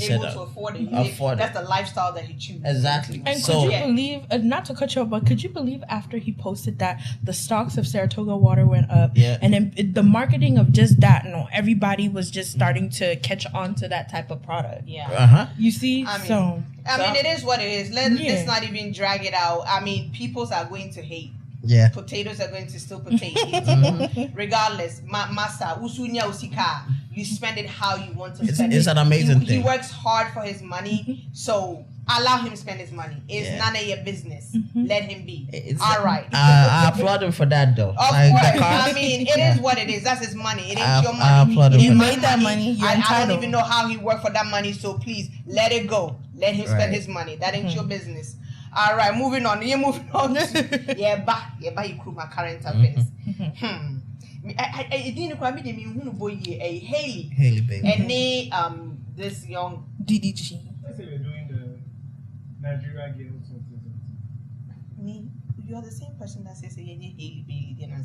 able to afford it. That's the lifestyle that he chooses. Exactly. And could you believe, not to cut you off, but could you believe after he posted that the stocks of Saratoga water went up? Yeah. And then the marketing of just that, everybody was just starting to catch on to that type of product. Yeah. You see? I mean, it is what it is. Let's not even drag it out. I mean, people are going to hate. Yeah. Potatoes are going to still potato. Regardless, masa, usunya usika. You spend it how you want to spend it. It's an amazing thing. He works hard for his money, so allow him to spend his money. It's none of your business. Let him be. All right. I applaud him for that, though. Of course. I mean, it is what it is. That's his money. It ain't your money. I applaud him. You made that money. You're I entitled. don't even know how he worked for that money, so please let it go. Let him spend his money. That ain't your business. All right, moving on. You're moving on to you crew my current affairs. I didn't quite mean Haley baby. and this young DDG. I say you're doing Nigeria girls. Me, you're the same person that says yeah, Haley Bailey. Then I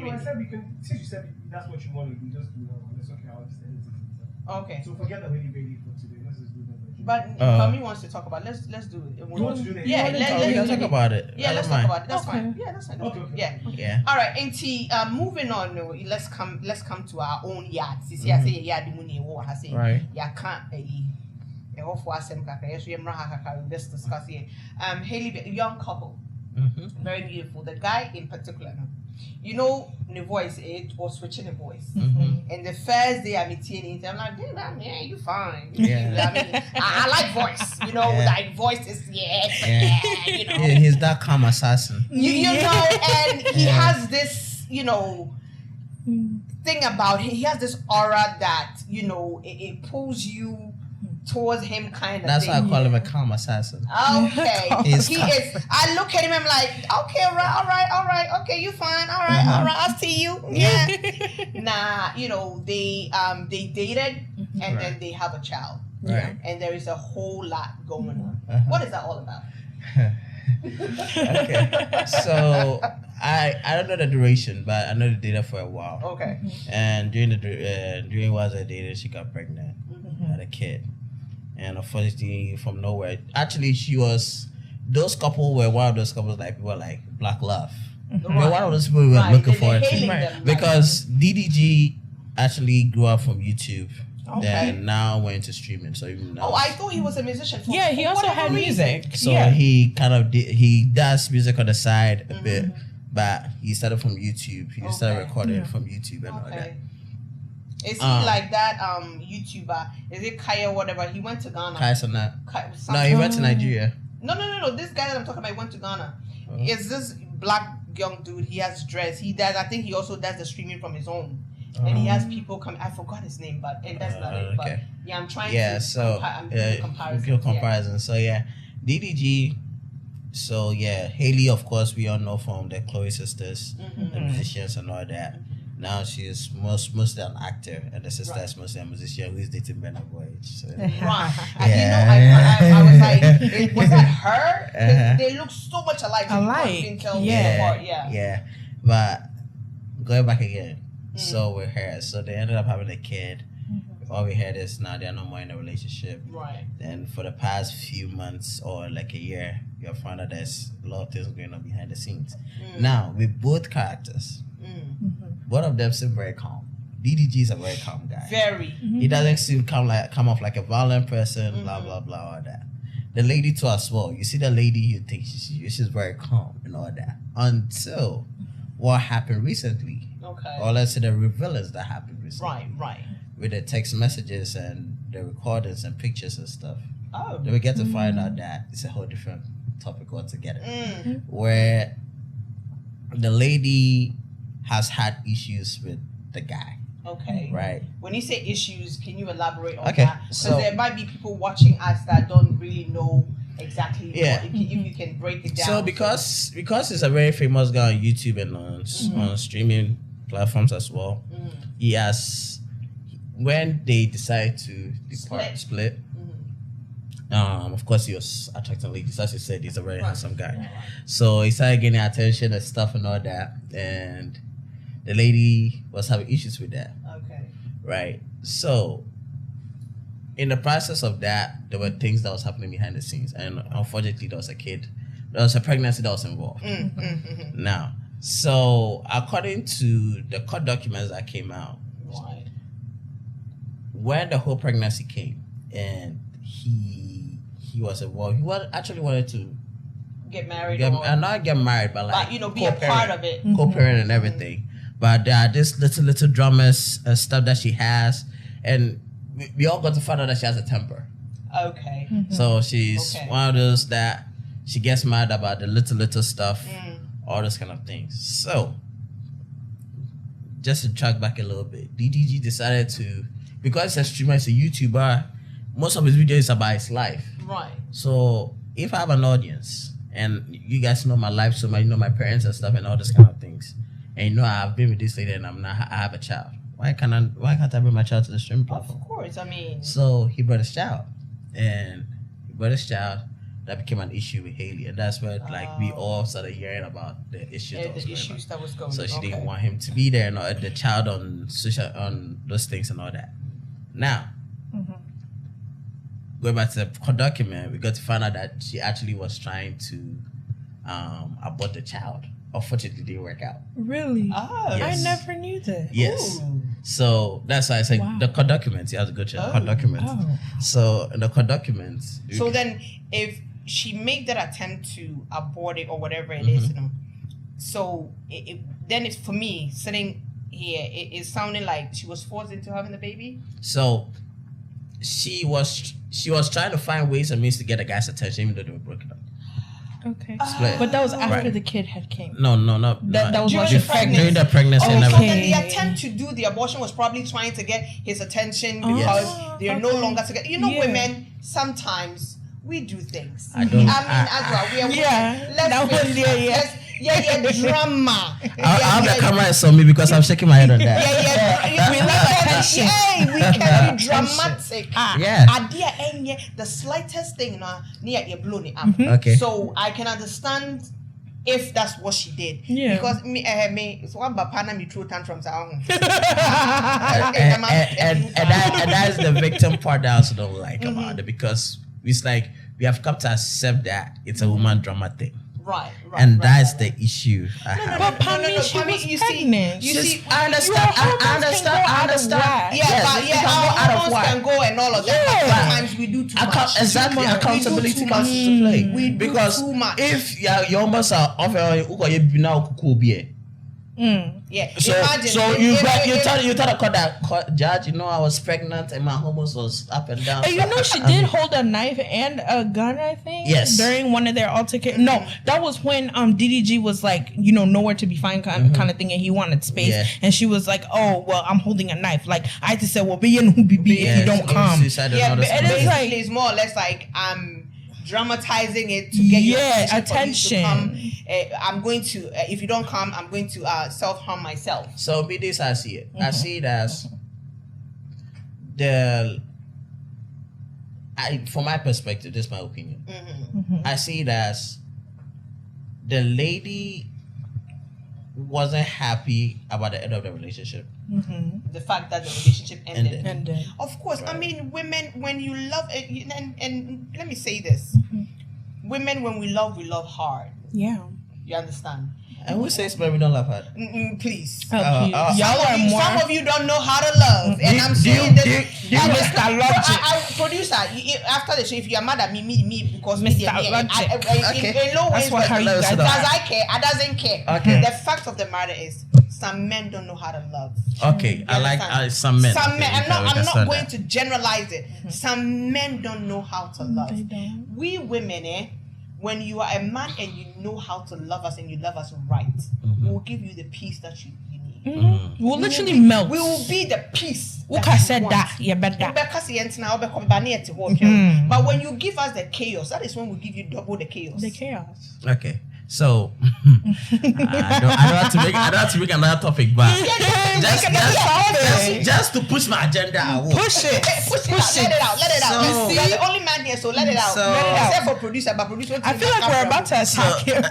No, I said you can. Since you said that's what you want to do, just do that one. It's okay. I'll just edit it. Okay. So forget the Haley Bailey for today. Let's just do that. But Tommy wants to talk about. Let's do it. You want to do that? Yeah, let's talk about it. Yeah, let's talk about it. That's fine. Yeah, that's fine. Okay. Yeah. All right, Auntie. Moving on. No, let's come to our own yards. See, I say yard the money. What I say. Right. Yeah, can't. Let's discuss here. Haley, young couple, very beautiful. The guy in particular, you know, the voice it or switching the voice. And the first day I'm meeting it, I'm like, damn, yeah, you fine. Yeah. I mean, I like voice. You know, like voice is you know. Yeah, he's that calm assassin. You know, and he has this, you know, thing about him. He has this aura that, you know, it pulls you towards him kind of That's thing. why I call him a calm assassin. Okay. He is. I look at him, I'm like, okay, all right, okay, you fine, all right, I'll see you. Yeah. Nah, you know, they dated and then they have a child. Right. And there is a whole lot going on. What is that all about? Okay. So I don't know the duration, but I know they dated for a while. Okay. And during while they dated, she got pregnant, had a kid. And unfortunately, from nowhere, actually, those couple were one of those couples like people like Black Love. They were one of those people we were looking forward to. Because DDG actually grew up from YouTube. Okay. Then now went into streaming. So even now, I thought he was a musician. Yeah, he also had music. So he kind of he does music on the side a bit, but he started from YouTube. He started recording from YouTube and all that. Is he like that YouTuber? Is it Kaya whatever? He went to Ghana. Kaya Sanat. No, he went to Nigeria. No. This guy that I'm talking about went to Ghana. Is this black young dude? He has dreads. He does. I think he also does the streaming from his own. And he has people come. I forgot his name, but that's not it. But yeah, I'm trying to. Yeah, so comparison. So yeah, DDG. So yeah, Haley, of course, we all know from the Chloe sisters, the musicians and all that. Now she's mostly an actor, and the sister is mostly a musician who is dating Burna Boy. So. Right. I was like, was that her? They look so much alike. Yeah. But going back again, so with her, so they ended up having a kid. All we heard is now they're no more in a relationship. Right. Then for the past few months or like a year, you'll find out there's a lot of things going on behind the scenes. Now, with both characters, both of them seem very calm. DDG is a very calm guy. Very. He doesn't seem come off like a violent person, blah, blah, blah, all that. The lady too as well. You see the lady, you think she's very calm and all that. Until what happened recently. Okay. Or let's say the revealers that happened recently. Right. With the text messages and the recordings and pictures and stuff. Oh. Then we get to find out that it's a whole different topic altogether. Where the lady has had issues with the guy. Okay. Right. When you say issues, can you elaborate on that? Because there might be people watching us that don't really know exactly what, if you can break it down. So because he's a very famous guy on YouTube and on streaming platforms as well, he has, when they decide to split, of course he was attracting ladies. As you said, he's a very handsome guy. So he started getting attention and stuff and all that, and the lady was having issues with that. Okay. Right. So in the process of that, there were things that was happening behind the scenes, and unfortunately there was a pregnancy that was involved. Now, so according to the court documents that came out, when the whole pregnancy came and he was involved, he actually wanted to get married, not get married, but like be a part of it, co-parent and everything. But there are just little dramas and stuff that she has, and we all got to find out that she has a temper. Okay. So she's one of those that she gets mad about the little stuff, all those kind of things. So just to track back a little bit, DDG decided to, because he's a streamer, he's a YouTuber, most of his videos is about his life. Right. So if I have an audience and you guys know my life so much, you know my parents and stuff and all those kind of things, and you know I've been with this lady and I have a child, why can't I bring my child to the streaming platform? Of course, I mean. So he brought his child, that became an issue with Haley, and that's where like we all started hearing about the issues. That was going. So she didn't want him to be there, and the child on those things and all that. Now, going back to the document, we got to find out that she actually was trying to abort the child. Unfortunately, it didn't work out. Really? Oh, Yes. I never knew that. Yes. Ooh. So that's why I said the court documents. You have to go check the court documents. Oh. So in the court documents. So then, if she made that attempt to abort it or whatever it is, so then it's for me sitting here. It's sounding like she was forced into having the baby. So she was trying to find ways and means to get the guy's attention, even though they were broken up. Okay. Split. But that was after Right. the kid had came. No. That was During when she the pregnancy. During the pregnancy and So Okay. everything. then the attempt to do the abortion was probably trying to get his attention because they are no longer together. You know, women sometimes we do things. I don't. Azra, we are Yeah, let's that was drama. I have the camera on me because I'm shaking my head on that. We love attention. Yeah, we can be dramatic. Yeah. Idea, the slightest thing, near you blown it up. Okay. So I can understand if that's what she did. Yeah. Because me, it's one bapana me throw tantrums out. and that's the victim part that I also don't like about it, because it's like we have come to accept that it's a woman drama thing. Right. And that's the issue I have. But Pammy, she was pregnant. You see, I understand. I understand. Yeah, Yes, our hormones can go and all of that. But sometimes we do too much. Exactly, accountability comes into play. We do Because too much. if your almost are Yeah. so Imagine, you tell the court judge, I was pregnant and my hormones was up and down. And she did hold a knife and a gun, I think. Yes. During one of their altercations. No, that was when DDG was like, nowhere to be found kind of thing, and he wanted space. Yeah. And she was like, oh, well, I'm holding a knife. Like, I had to say, well, be in who be if you don't come. Yeah, but it's like, it's more or less like dramatizing it to get your attention. For you to come. I'm going to, if you don't come, I'm going to self-harm myself. So me, this I see it. I see it as from my perspective, this is my opinion. I see it as the lady wasn't happy about the end of the relationship. The fact that the relationship ended. and Of course, right. I mean, women, when you love it, and let me say this, women, when we love hard. yeah. You understand? And who says we don't love her? Please. Y'all are more. Some of you don't know how to love, and I'm saying this. Mr. Logic. Producer, after the show, if you are mad at me because Mr. in low ways, That's what how you guys does are. I care? I doesn't care. Okay. The fact of the matter is, some men don't know how to love. Okay, I like some men. Some men. I'm not going that. to generalize it. Some men don't know how to love. They don't. We women, when you are a man and you know how to love us and you love us right, we will give you the peace that you need. We'll literally melt. We will be the peace. Uka said that. Yeah, better. But when you give us the chaos, that is when we give you double the chaos. The chaos. Okay, so I don't have to make another topic, but just to push my agenda, I will. Push it. Let it out. So- You are the only man here, so let it out. So- Let it out. Except for producer, but producer. I feel like we're about to attack him.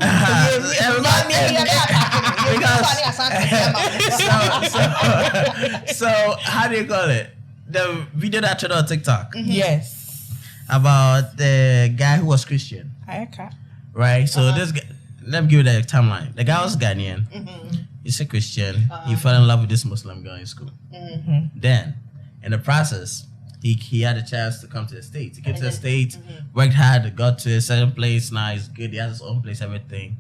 So how do you call it? The video that trended on TikTok Yes. about the guy who was Christian, Okay. right? So this guy, let me give you the timeline. The guy was Ghanaian. He's a Christian. He fell in love with this Muslim girl in school. Then, in the process, he had a chance to come to the States. He came to the States, worked hard, got to a certain place. Now he's good. He has his own place, everything.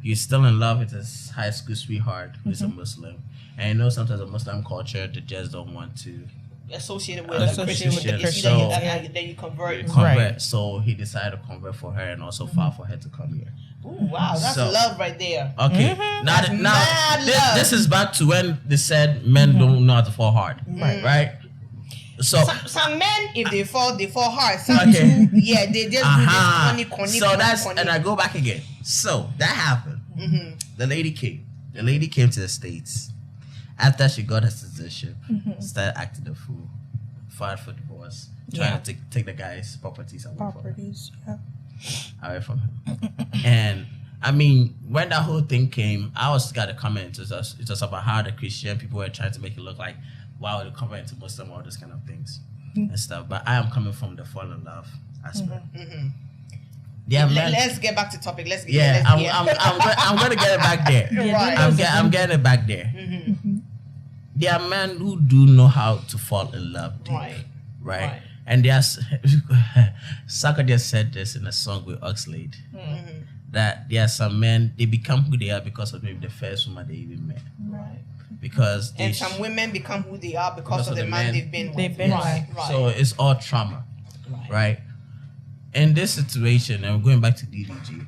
He's still in love with his high school sweetheart, who's a Muslim. And sometimes the Muslim culture, they just don't want to associated with Associated the Christian, with the then Christian. you convert. convert. Right. So he decided to convert for her and also file for her to come here. Ooh, wow, that's So- love right there. Okay. That's mad love. This is back to when they said men don't know how to fall hard. Right? So Some men, if they fall hard. Some Okay. too, they just do this corny. So that's and I go back again. So that happened. The lady came. The lady came to the States. After she got her citizenship, started acting the fool, filed for divorce, trying to take the guy's properties away from her. Properties. Yeah. away from him. And I mean, when that whole thing came, I was got a comment. It was about how the Christian people were trying to make it look like, wow, they're comparing to Muslim, all those kind of things and stuff. But I am coming from the fall in love aspect. Yeah, let's get back to topic. I'm going to get it back there. Right. I'm getting it back there. There are men who do know how to fall in love deep, right? And there's Saka just said this in a song with Oxlade. That there are some men, they become who they are because of maybe the first woman they even met. Right. Because some women become who they are because of the man they've been with. Right. So it's all trauma, right? In this situation, and we're going back to DDG,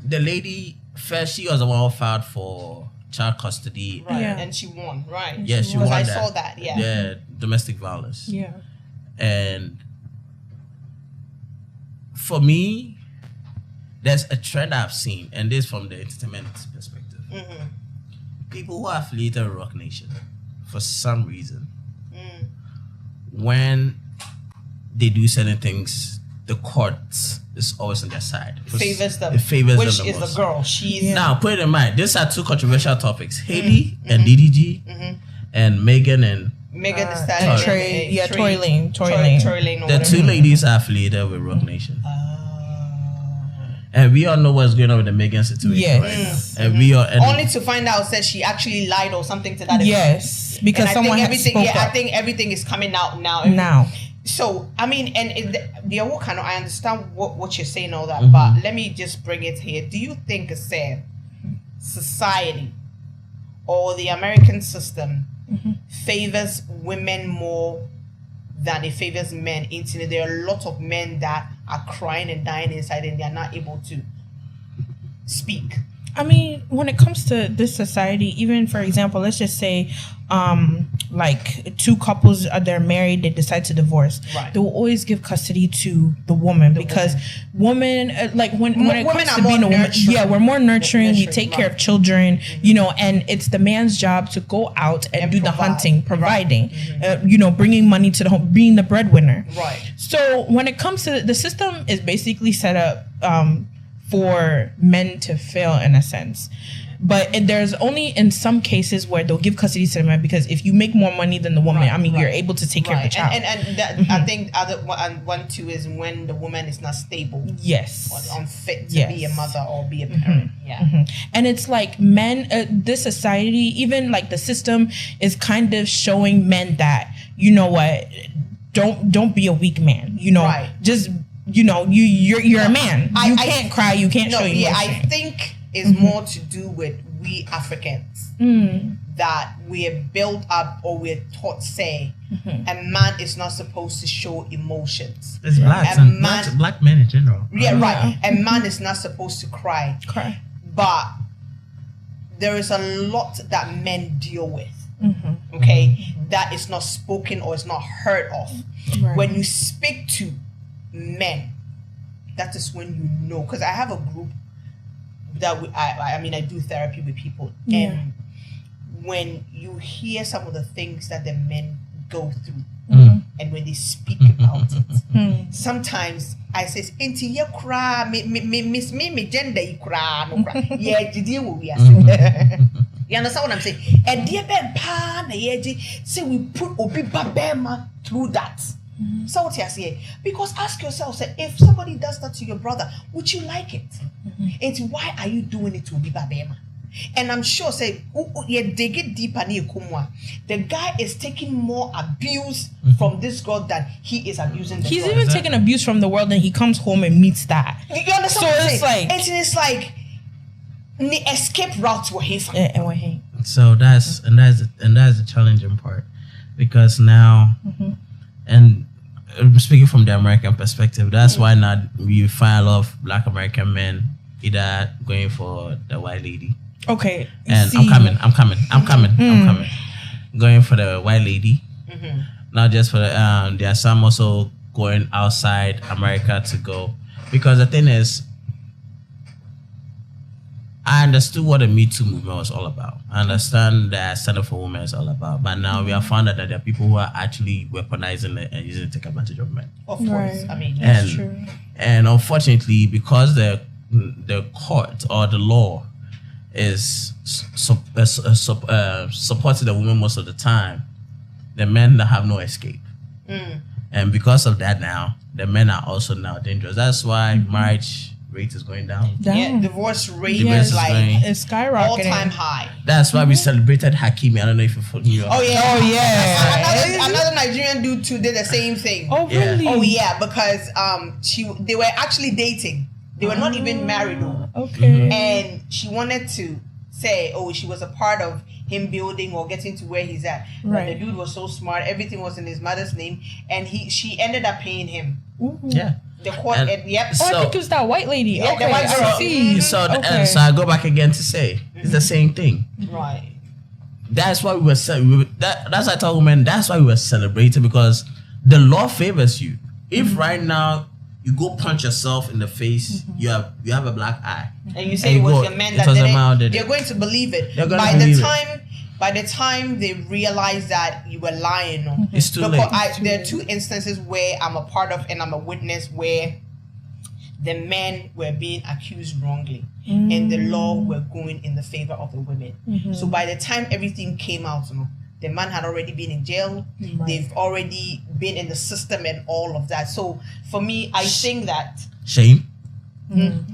the lady first, she was the one who filed for child custody. Right. Yeah. And she won, right? Yeah, she won. I saw that, Yeah, domestic violence. Yeah. And for me, there's a trend I've seen, and this from the entertainment perspective. People who are affiliated with Rock Nation, for some reason, when they do certain things, the court is always on their side. It favors them. It favors Which them the is most. the girl. She's Now, put it in mind, these are two controversial topics. Haley and DDG, and Megan and Megan Thee Stallion. Tory Lane. The two ladies are affiliated with Rock Nation. And we all know what's going on with the Megan situation right now. And we are only to find out that she actually lied or something to that effect. Yes, because someone had spoke up. I think everything is coming out now. So I mean, and the whole kind of, I understand what you're saying, all that, but let me just bring it here. Do you think society or the American system favors women more than it favors men? There are a lot of men that are crying and dying inside and they are not able to speak. I mean, when it comes to this society, even for example, let's just say like two couples, they're married, they decide to divorce. Right. They will always give custody to the woman because women, like when it comes to being a woman, we're more nurturing. We take care of children, you know, and it's the man's job to go out and do the hunting, providing, you know, bringing money to the home, being the breadwinner. Right. So when it comes to the system is basically set up for men to fail in a sense. But there's only in some cases where they'll give custody to the man because if you make more money than the woman, you're able to take care of the child. And that, I think one too is when the woman is not stable. Yes. Or unfit to be a mother or be a parent. And it's like men, this society, even like the system is kind of showing men that, you know what, don't be a weak man. You know, just, you know, you're a man. You can't cry. You can't show emotion. I think it's more to do with we Africans that we're built up or we're taught say a man is not supposed to show emotions. It's black men in general. Yeah, right. A man is not supposed to cry. But there is a lot that men deal with. That is not spoken or is not heard of. When you speak to men, that is when you know. Because I have a group that I do therapy with people, and when you hear some of the things that the men go through, and when they speak about it, sometimes I say, "Inti ye cry, me gender you cry, no cry." Yeah, did you we are saying? You understand what I'm saying? And dear Ben Pa na yeji say we put obi babema through that. So what you say? Because ask yourself, say, if somebody does that to your brother, would you like it? It's why are you doing it to Obi Babema? And I'm sure, say, they get deeper near Kumwa. The guy is taking more abuse from this girl than he is abusing the He's girl. even taking abuse from the world, and he comes home and meets that. You understand so what I'm it's saying? like, it's like the escape route were here. So that's the challenging part, because now and speaking from the American perspective, that's why now you find a lot of Black American men either going for the white lady. Okay. And I'm coming. Going for the white lady. Not just for the there are some also going outside America to go. Because the thing is, I understood what the Me Too movement was all about. I understand that Stand Up for Women is all about. But now we have found out that there are people who are actually weaponizing it and using it to take advantage of men. Of course. Right. I mean, That's true. And unfortunately, because the court or the law is supporting the women most of the time, the men have no escape. And because of that now, the men are also now dangerous. That's why marriage rate is going down. Yeah, divorce rate Divorce is like it's skyrocketing. all-time high. That's why we celebrated Hakimi. I don't know if you follow you. Oh yeah. Oh yeah. Another Nigerian dude too did the same thing. Oh really? Oh yeah, because they were actually dating. They were not even married though. Okay. And she wanted to say, oh, she was a part of him building or getting to where he's at. Right. But the dude was so smart. Everything was in his mother's name, and she ended up paying him. Yeah. The court. Yep. Oh, I think it was that white lady. Yeah, the Okay, white I girl. see. So Okay. so I go back again to say it's the same thing. Right. That's why we were that's why I tell women that's why we were celebrating, because the law favors you. If right now you go punch yourself in the face, you have a black eye, And you say it was your man that did it, they're going to believe it. By the time they realize that you were lying, it's too late. There are two instances where I'm a part of and I'm a witness where the men were being accused wrongly and the law were going in the favor of the women. So by the time everything came out, the man had already been in jail. Right. They've already been in the system and all of that. So for me, I think that Shame.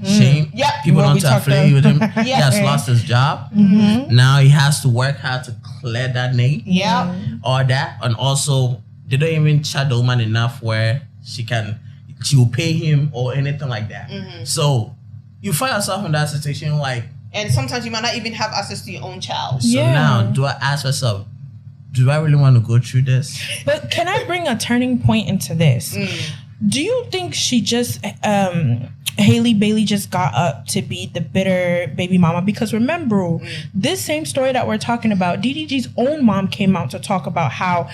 Shame. Yeah. People What don't we talked affiliate with him. He Yeah. has lost his job. Now he has to work hard to clear that name. yeah. Or that. And also, they don't even chat the woman enough where she will pay him or anything like that. So you find yourself in that situation like, And sometimes you might not even have access to your own child. so Yeah. now do I ask myself, do I really want to go through this? But can I bring a turning point into this? Do you think she just Haley Bailey just got up to be the bitter baby mama? Because remember, this same story that we're talking about, DDG's own mom came out to talk about how,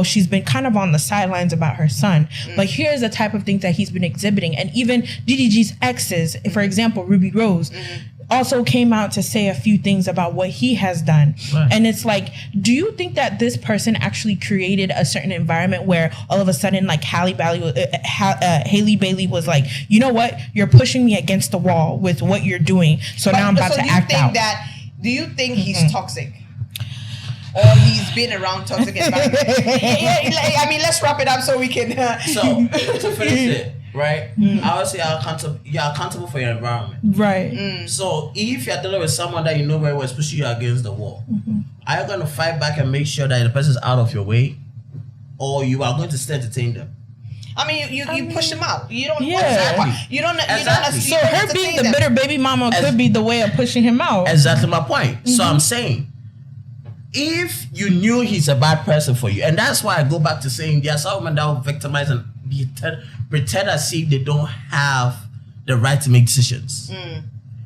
she's been kind of on the sidelines about her son. But here's the type of things that he's been exhibiting. And even DDG's exes, for example, Ruby Rose, also came out to say a few things about what he has done. Right. And it's like, do you think that this person actually created a certain environment where all of a sudden like Haley Bailey was like, you know what, you're pushing me against the wall with what you're doing, so now I'm about to act out. Do you think he's toxic? Or he's been around toxic environment? I mean, let's wrap it up so we can So to finish it, right? I would say you're accountable for your environment. Right. So if you're dealing with someone that you know very well is pushing you against the wall, are you going to fight back and make sure that the person's out of your way, or you are going to still entertain them? I mean, you push them out. You don't. Yeah. You don't. Exactly. So her being the bitter baby mama could be the way of pushing him out. Exactly my point. So I'm saying, if you knew he's a bad person for you, and that's why I go back to saying there are some women that will victimize and pretend as if they don't have the right to make decisions.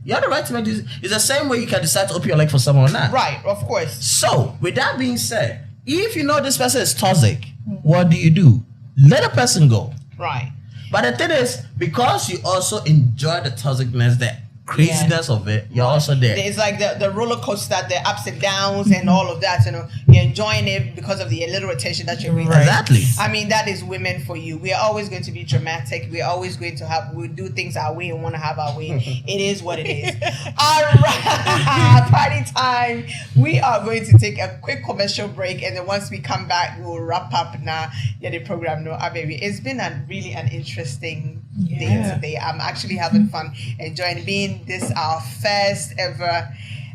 You have the right to make decisions. It's the same way you can decide to open your leg for someone or not. Right, of course. So, with that being said, if you know this person is toxic, what do? Let a person go. Right. But the thing is, because you also enjoy the toxicness, the craziness of it, you're also there. It's like the roller coaster, the ups and downs and all of that. You're enjoying it because of the little attention that you're bringing. Exactly. I mean, that is women for you. We are always going to be dramatic. We're always going to we'll do things our way and want to have our way. It is what it is. All right, party time. We are going to take a quick commercial break, and then once we come back, we will wrap up now. Yeah, the program. No, baby. It's been really an interesting day today. I'm actually having fun, enjoying being this our first ever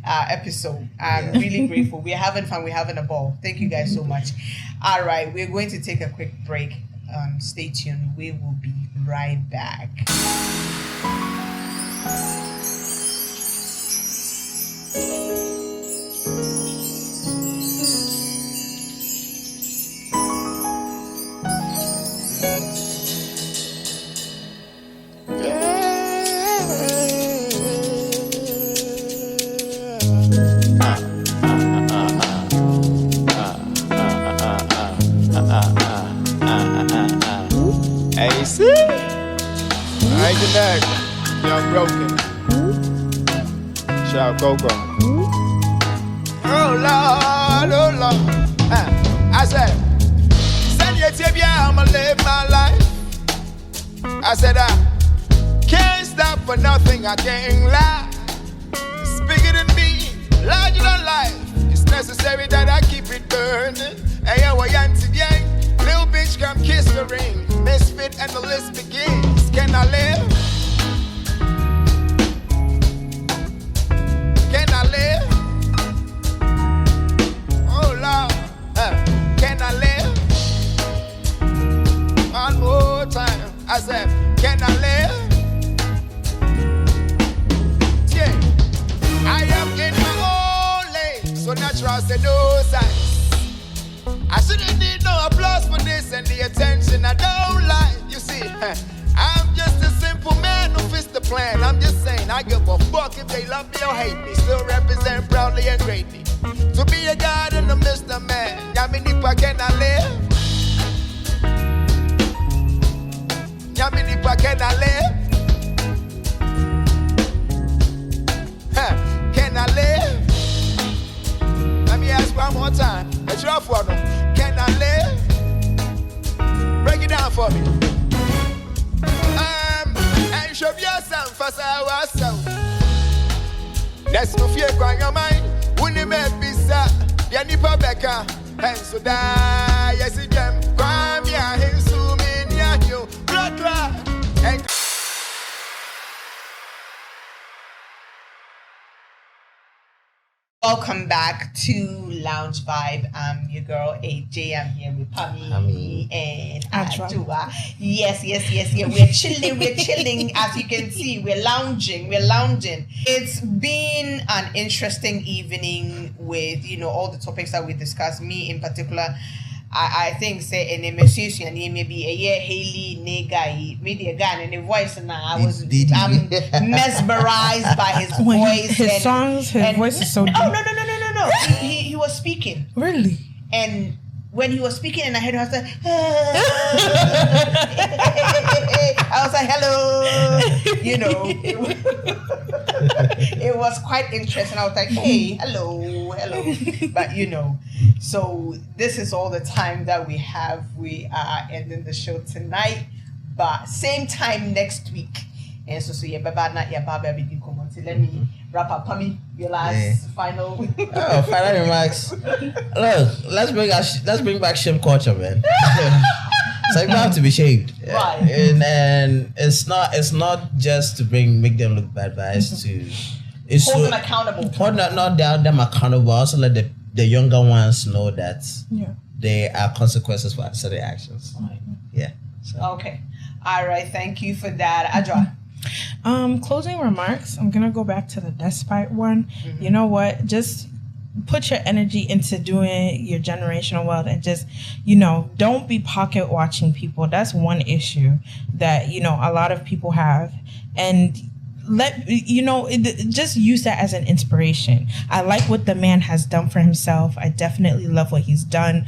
episode. I'm really grateful. We're having fun. We're having a ball. Thank you guys so much. All right, we're going to take a quick break. Stay tuned. We will be right back. Hey, you see? Alright, good night. Young broken. shall go. Oh Lord. I said, send your tibia, I'ma live my life. I said, I can't stop for nothing, I can't lie. It's bigger than me, larger than life. It's necessary that I keep it burning. Hey, yo, Yanti gang, little bitch, come kiss the ring. Misfit and the list begins. Can I live? Can I live? Oh Lord, can I live? One more time, I said, can I live? Yeah, I am in my own lane, so natural say no signs. I shouldn't need no applause for this and the attention I don't like. You see, I'm just a simple man who fits the plan. I'm just saying, I give a fuck if they love me or hate me. Still represent proudly and greatly. To be a god in the midst of man. Yaminipa, can I live? Yaminipa, can I live? Can I live? Let me ask one more time. It's rough for them. Can I live? Break it down for me. And show yourself for ourselves. That's no fear on your mind. When you make me sad, you need to back up. And so die, yes, it can. Come here, and zoom in, yeah, you. Blood clot. Welcome back to Lounge Vibe. I'm your girl AJ. I'm here with Pami and Adwa. Yes. We're chilling. As you can see, we're lounging. It's been an interesting evening with all the topics that we discussed. Me in particular, I think say in a message and maybe a year Haley Negai maybe a guy and the voice and I'm mesmerized by his voice. His songs, his voice is so deep. No. He was speaking. Really? And when he was speaking and I heard him, I was like, I was like, hello. It was quite interesting. I was like, hey, hello. But so this is all the time that we have. We are ending the show tonight, but same time next week. And so yeah, let me wrap up. Pami, your last final. Final remarks. Look, let's bring back shame culture, man. So you have to be shamed, right? And it's not just to make them look bad, but it's hold them accountable. Hold not them accountable. Also let the younger ones know that there are consequences for certain actions. Right. Yeah. So. Okay. All right. Thank you for that, Adra. Closing remarks. I'm gonna go back to the despite one. Mm-hmm. You know what? Just put your energy into doing your generational wealth and just, don't be pocket watching people. That's one issue that, a lot of people have. And just use that as an inspiration. I like what the man has done for himself. I definitely love what he's done,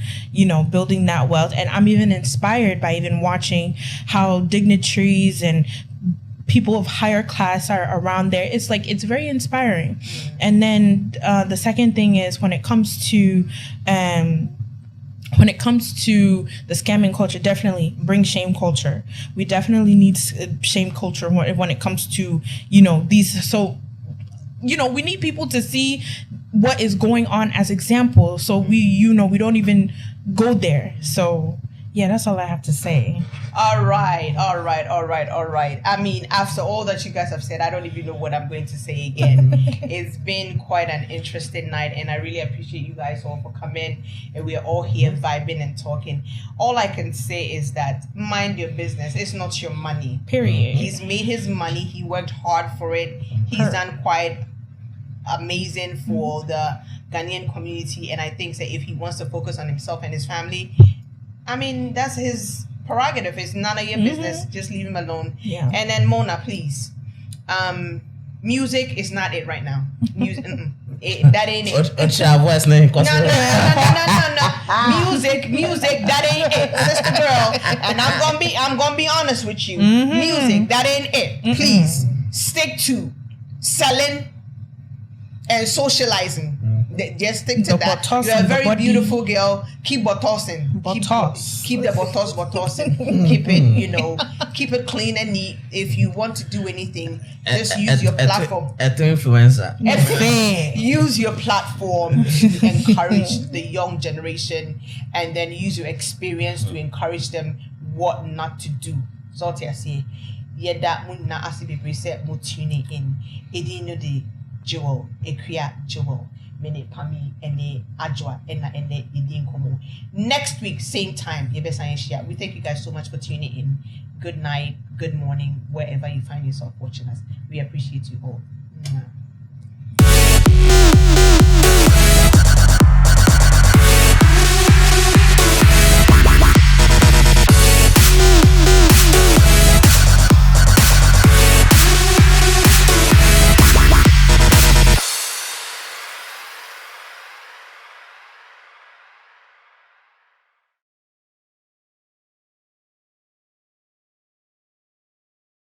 building that wealth. And I'm even inspired by even watching how dignitaries and people of higher class are around there. It's very inspiring. And then the second thing is when it comes to the scamming culture, definitely bring shame culture. We definitely need shame culture when it comes to, these. So, we need people to see what is going on as example. So we don't even go there. So yeah, that's all I have to say. All right. I mean, after all that you guys have said, I don't even know what I'm going to say again. It's been quite an interesting night, and I really appreciate you guys all for coming. And we are all here vibing and talking. All I can say is that mind your business. It's not your money. Period. He's made his money. He worked hard for it. He's done quite amazing for the Ghanaian community. And I think that if he wants to focus on himself and his family, I mean, that's his prerogative. It's none of your business. Just leave him alone. Yeah. And then Mona, please. Music is not it right now. Music, that ain't it. No. Music, that ain't it, sister girl. And I'm gonna be honest with you. Music, that ain't it. Please stick to selling and socializing. Just stick to The that. botox You're a and the very body. beautiful girl. Keep botoxing. Botox. Keep the botoxing. Keep it, keep it clean and neat. If you want to do anything, just use your platform. A influencer. Use your platform to encourage the young generation, and then use your experience to encourage them what not to do. So I say, yeah, that mun na asibi preset mo tuning in. Edino the Joel, Equia Joel, Mene Pami, Ene Ajwa, Ena Ene Idin Komo. Next week, same time, we thank you guys so much for tuning in. Good night, good morning, wherever you find yourself watching us. We appreciate you all.